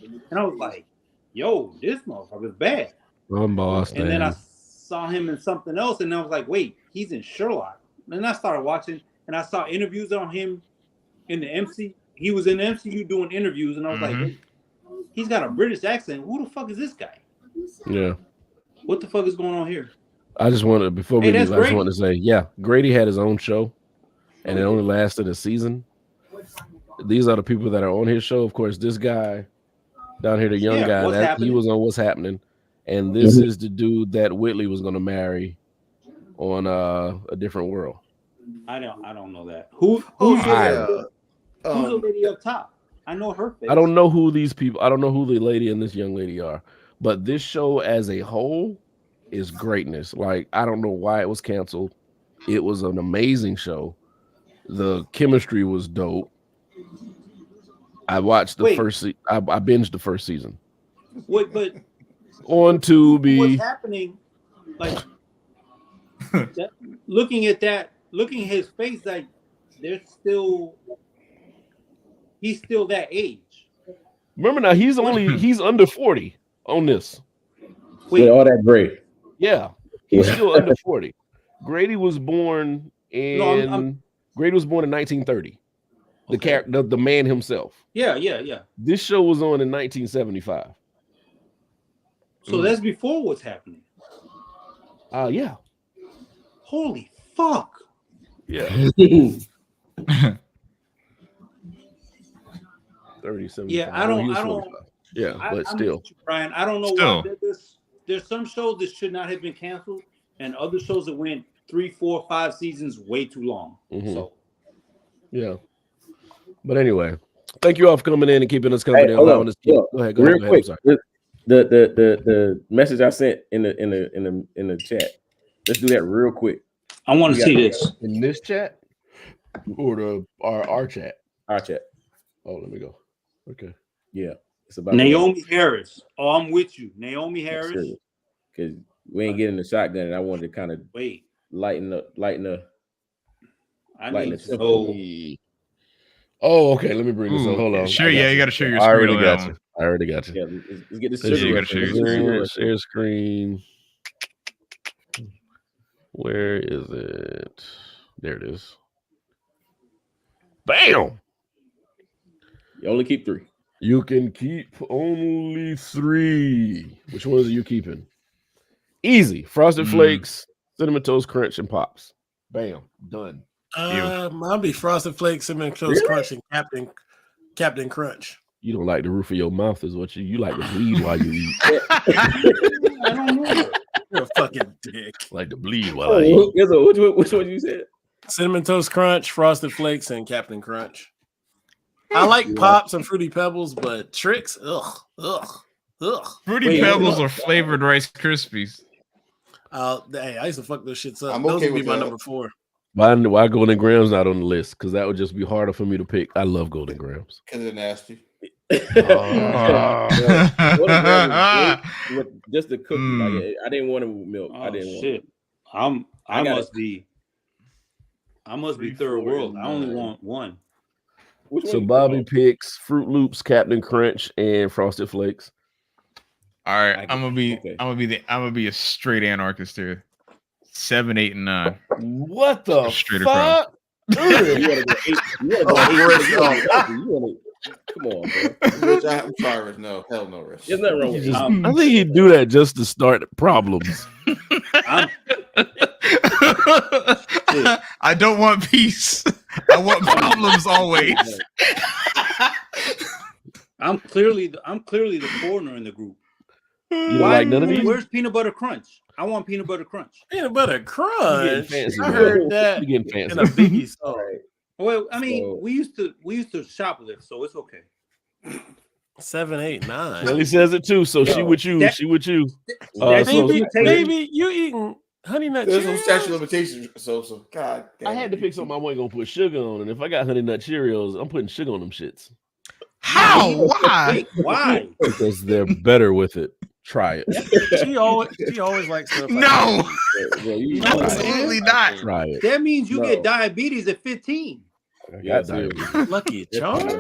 and I was like, "Yo, this motherfucker's bad." From Boston. And then I saw him in something else, and I was like, "Wait, he's in Sherlock." And then I started watching, and I saw interviews on him in the MC. He was in the MCU doing interviews, and I was like, "Wait, he's got a British accent. Who the fuck is this guy?" Yeah. What the fuck is going on here? I just wanted before we leave, I just wanted to say, yeah, Grady had his own show, and it only lasted a season. These are the people that are on his show. Of course, this guy down here, the young guy, he was on What's Happening, and this is the dude that Whitley was going to marry on A Different World. I don't know that. Who's the lady up top? I know her face. I don't know who these people. I don't know who the lady and this young lady are, but this show as a whole is greatness. Like, I don't know why it was canceled. It was an amazing show. The chemistry was dope. I watched the first. I binged the first season. Wait, but on Tubi. What's happening? Like, looking at his face, like he's still that age. Remember now, he's under 40 on this. Wait, all that gray. Yeah, he's still under 40. Grady was born in 1930. Okay. The man himself. Yeah. This show was on in 1975. So that's before What's Happening. Yeah. Holy fuck. Yeah. 37. Yeah, I don't. Yeah, but still, Brian, I don't know why there's some shows that should not have been canceled, and other shows that went 3, 4, 5 seasons way too long. So, yeah. But anyway, thank you all for coming in and keeping us company. Go ahead. Real quick, the message I sent in the chat. Let's do that real quick. I want to see this in this chat or our chat. Our chat. Oh, let me go. Okay. Yeah. It's about Naomi Harris. Oh, I'm with you. Naomi Harris. Because we ain't getting the shotgun, and I wanted to kind of lighten the. Oh, okay. Let me bring this up. Hold on. Sure, you got to share your screen. I already got you. Yeah, let's get this. You got to share your screen. Share screen. Where is it? There it is. Bam! You only keep 3. You can keep only 3. Which ones are you keeping? Easy. Frosted Flakes, Cinnamon Toast Crunch, and Pops. Bam. Done. I'll be Frosted Flakes, Cinnamon Toast Crunch, and Captain Crunch. You don't like the roof of your mouth, is what you like to bleed while you eat. I don't know. You're a fucking dick. Like to bleed while I eat. Which one you said? Cinnamon Toast Crunch, Frosted Flakes, and Captain Crunch. I like Pops and Fruity Pebbles, but Tricks, ugh. Fruity Pebbles are flavored Rice Krispies. Hey, I used to fuck those shits up. I'm Those okay would be with my that. number 4. Why Golden Grams not on the list? Because that would just be harder for me to pick. I love Golden Grams. Because they're nasty. Just the cookie. Like, I didn't want it with milk. I didn't want it. I must be third world. I only want one. So Bobby picks Fruit Loops, Captain Crunch, and Frosted Flakes. All right, I'm gonna be a straight anarchist here. 7, 8, and 9. What the straight fuck? Come on, bro. Rich, I'm sorry, Rich. No, hell no, Rich. There's nothing wrong with it. I think he'd do that just to start problems. I I don't want peace. I want problems always. I'm clearly the foreigner in the group. You don't like none of these? Where's peanut butter crunch? I want peanut butter crunch. Peanut butter crunch. Fancy, I heard that you getting fancy. in a Biggie song. Well, I mean, we used to shoplift, so it's okay. 7, 8, 9. Nelly says it too, so she with you. She with you. Baby, you eating Honey Nut There's Cheerios? some statute of limitations. So God. I had to pick something I wasn't gonna put sugar on, and if I got Honey Nut Cheerios, I'm putting sugar on them shits. How? Why? Why? Because they're better with it. Try it. She always likes stuff. No, absolutely not. Try it. That means you get diabetes at 15. Lucky Charms.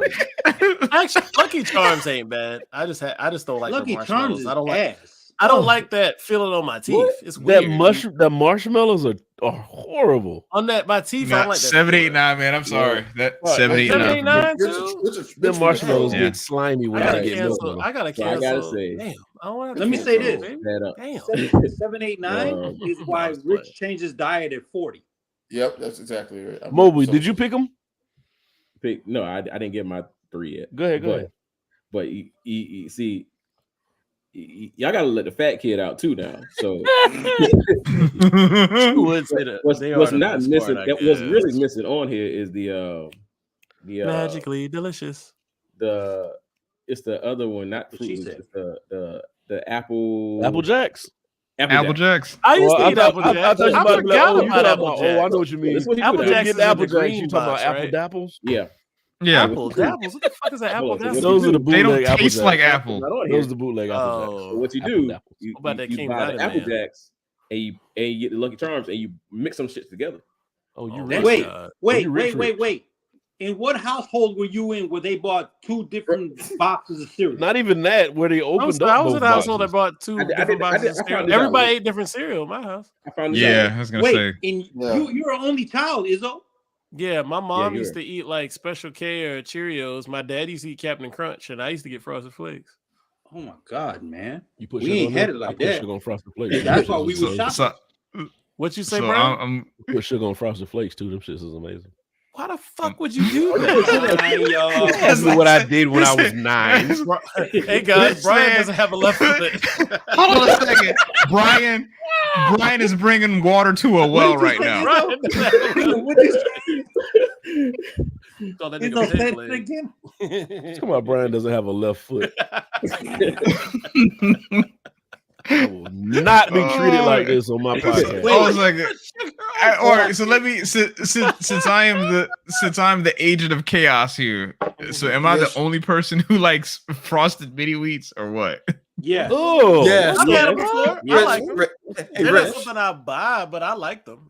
Actually, Lucky Charms ain't bad. I just don't like Lucky the Charms. I don't like that feeling on my teeth. What? It's weird. The marshmallows are horrible. On that, my teeth. I don't like that. 7, 8, 9, man. I'm sorry. That 7, 8, 9. The marshmallows get slimy when I get milk. I gotta cancel. I gotta say, damn. Let me say this. Damn. 7, 8, 9 is why Rich changed his diet at 40. Yep, that's exactly right. Mobley, did you pick them? No, I didn't get my 3 yet. Go ahead. But you see, y'all gotta let the fat kid out too now. So what's not missing? What's really missing on here is the magically delicious. It's the other one, not Fruit Loops. It's the Apple Jacks. Apple Jacks. I used to eat Apple Jacks. I forgot about Apple Jacks. Oh, I know what you mean. Apple Jacks get Apple Jacks. You talking about Apple Dapples? Yeah. Apple Dapples. What the fuck is that? Apple Dapples? Those are the bootleg. They don't taste like apple. Those are the bootleg Apple Jacks. So what you do? You buy the Apple Jacks and you get the Lucky Charms and you mix some shit together. Oh, you wait. In what household were you in where they bought 2 different boxes of cereal? Not even that, where they opened up. I was in a household that bought 2 different boxes of cereal. Everybody ate different cereal in my house. I was gonna say. You're an only child, Izzo. Yeah, my mom used to eat like Special K or Cheerios. My dad used to eat Captain Crunch, and I used to get Frosted Flakes. Oh my God, man! We ain't had it like that. Sugar on Frosted Flakes. That's why we were shopping. What you say, bro? Put sugar on Frosted Flakes too. Them shits is amazing. Why the fuck would you do that? That's what I did when I was 9. Hey guys, Brian doesn't have a left foot. Hold on a second, Brian is bringing water to a well right now. Come on, Brian doesn't have a left foot. I will not be treated like this on my podcast. I was like, all right. So let me, since I'm the agent of chaos here. So am I the only person who likes frosted mini wheats or what? Yeah. Oh, yeah. I've had them before. I like them. They're not something I buy, but I like them.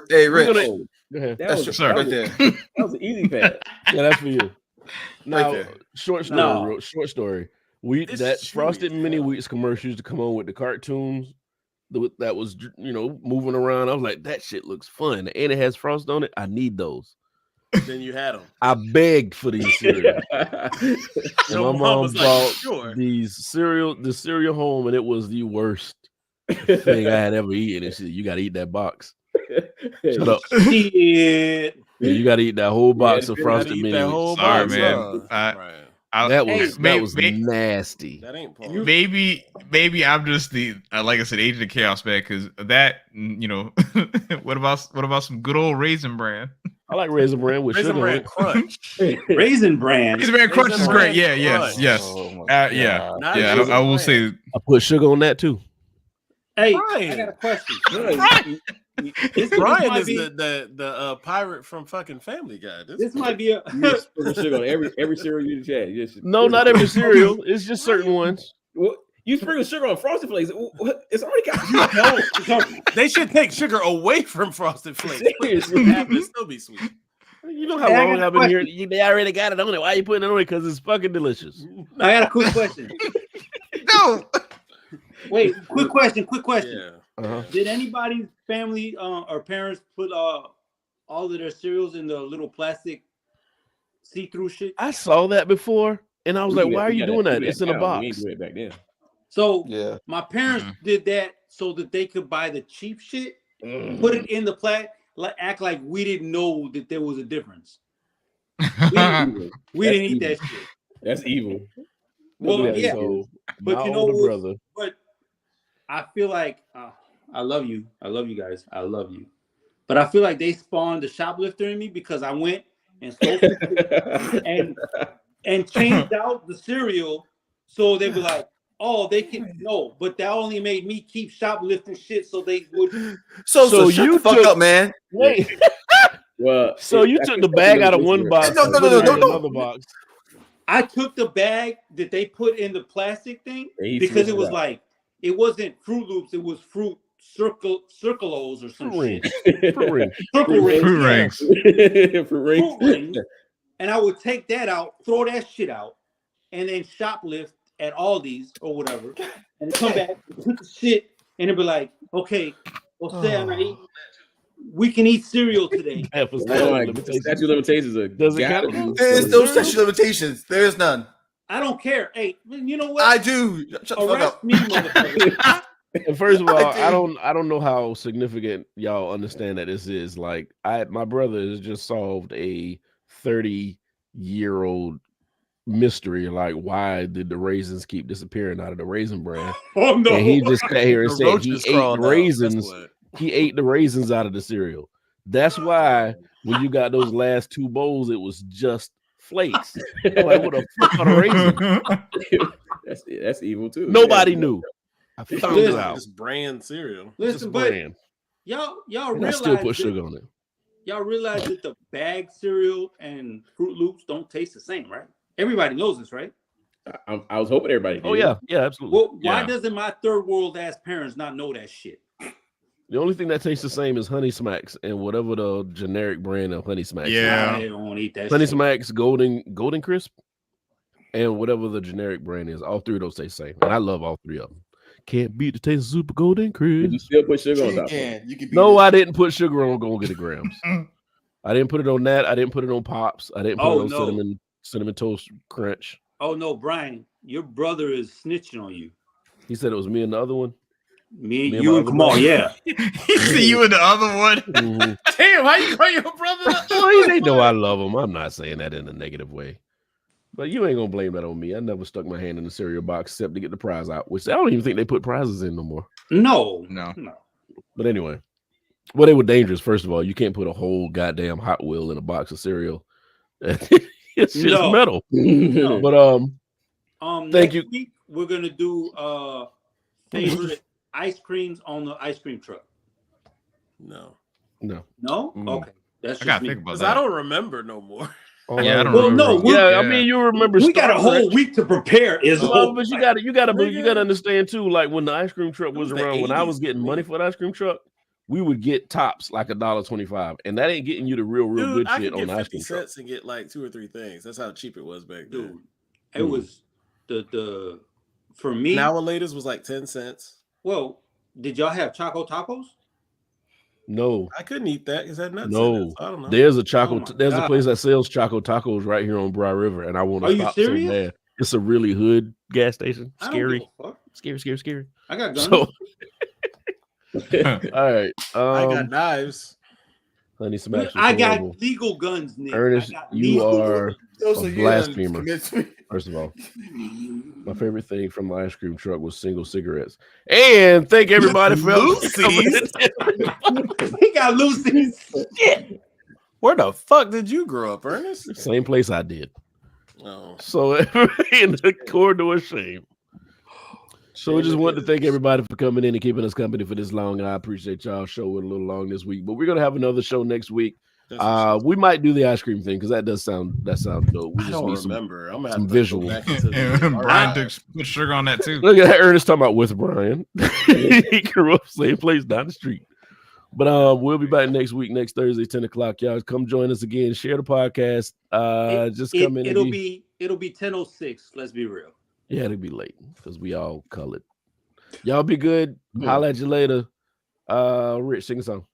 Hey, Rich. Go ahead. That was right there. That was an easy pad. Yeah, that's for you. Now, short story. That frosted mini wheats commercial used to come on with the cartoons that was moving around. I was like, that shit looks fun, and it has frost on it. I need those. Then you had them. I begged for these cereal. And my mom bought the cereal home, and it was the worst thing I had ever eaten. And she said, "You got to eat that box." Shut up. Yeah, you got to eat that whole box of frosted mini wheats. Sorry, man. That was nasty. That ain't Paul. Maybe I'm just the like I said, agent of chaos, man. Because that, what about some good old Raisin Bran? I like Raisin Bran with Raisin sugar. Bran Crunch. Raisin Bran Crunch is great. Yeah, yes. Oh I will say I put sugar on that too. Hey, Brian. I got a question. Brian is the pirate from fucking Family Guy. This might be a sugar on every cereal you just had. No, not every cereal. It's just certain ones. Well, you sprinkle sugar on Frosted Flakes. It's already got. They should take sugar away from Frosted Flakes. It still be sweet. You know how long I've been here. They already got it on it. Why are you putting it on it? Because it's fucking delicious. I got a quick question. No. Wait, quick question. Yeah. Uh-huh. Did anybody's family or parents put all of their cereals in the little plastic see-through shit? I saw that before, and I was like, "Why are you doing that? It's in a box." We didn't do it back then. So my parents did that so that they could buy the cheap shit, put it in the plastic, act like we didn't know that there was a difference. We didn't eat that shit. That's evil. Well, yeah. So but you know what? But I feel like I love you. I love you guys. I love you. But I feel like they spawned the shoplifter in me because I went and stole and changed out the cereal so they were like, oh, they can no, but that only made me keep shoplifting shit so they would. So shut the fuck up, man. Wait. Well, so you took the bag out of one box. No. Another box. I took the bag that they put in the plastic thing because it was like it wasn't Fruit Loops, it was Fruit Circulos or some shit. Fruit rings. And I would take that out, throw that shit out, and then shoplift at Aldi's or whatever, and come back, put the shit, and it'd be like, okay, well, say I'm not eating. We can eat cereal today. Statute limitations does it count? There's no statute limitations. There's none. I don't care. Hey, you know what? I do. Shut the fuck up. Me, motherfucker. And first of all, I don't know how significant y'all understand that this is. Like, my brother has just solved a 30-year-old mystery. Like, why did the raisins keep disappearing out of the Raisin Bran? Oh no! And he just sat here and said he ate the raisins. He ate the raisins out of the cereal. That's why when you got those last two bowls, it was just flakes. I'm like, what the fuck are the raisins? That's evil too. Nobody knew. I found it out. This brand cereal. Listen, but y'all realize I still put sugar on it. Y'all realize that the bag cereal and Fruit Loops don't taste the same, right? Everybody knows this, right? I was hoping everybody did. Oh yeah, absolutely. Well, why doesn't my third world ass parents not know that shit? The only thing that tastes the same is Honey Smacks and whatever the generic brand of Honey Smacks. Yeah, they don't eat that. Honey Smacks, Golden Crisp, and whatever the generic brand is. All three of those taste the same, and I love all three of them. Can't beat the taste of Super Golden Crisp. Did you still put sugar on top? No, I didn't put sugar on Golden Get the Grams. I didn't put it on that. I didn't put it on Pops. I didn't put it on cinnamon toast crunch. Oh no, Brian, your brother is snitching on you. He said it was me and the other one. Me and you and Kamal, yeah. He said you and the other one. Mm-hmm. Damn, how you call your brother? Well, they know I love him. I'm not saying that in a negative way. But you ain't gonna blame that on me. I never stuck my hand in the cereal box except to get the prize out, which I don't even think they put prizes in no more. No. But anyway, well, they were dangerous. First of all, you can't put a whole goddamn Hot Wheel in a box of cereal. It's just metal. No. But thank you. Week we're gonna do favorite ice creams on the ice cream truck. No. Okay, that's just me. Because I don't remember no more. Oh, yeah, I don't remember. I mean, you remember. We got a whole week to prepare. But you gotta understand too. Like when the ice cream truck was around, when I was getting money for the ice cream truck, we would get tops like $1.25, and that ain't getting you the real good shit on the ice cream truck. And get like 2 or 3 things. That's how cheap it was back then. Dude, it was the for me. Now a latest was like 10 cents. Well, did y'all have Choco Tacos? No, I couldn't eat that because it had nuts. No, in it, so I don't know. There's a place that sells Choco Tacos right here on Broad River, and I want to stop so bad. It's a really hood gas station. Scary. I got guns. So, all right. I got knives. Honey Smacks. I got legal guns, Nick. Ernest, you are a blasphemer. First of all, my favorite thing from the ice cream truck was single cigarettes. And thank everybody for Lucy's. He got Lucy's. Shit. Where the fuck did you grow up, Ernest? Same place I did. Oh. So in the corridor of shame. So we just wanted to thank everybody for coming in and keeping us company for this long. And I appreciate y'all. Show went a little long this week, but we're gonna have another show next week. We might do the ice cream thing because that sounds dope. We just need remember. I'm some visual. Brian put sugar on that too. Look at that, Ernest talking about with Brian. He grew up same place down the street. But we'll be back next week, next Thursday, 10 o'clock. Y'all come join us again. Share the podcast. Come in. It'll be 10:06. Let's be real. Yeah, it'll be late because we all colored. Y'all be good. Holla at you later. Rich, sing a song.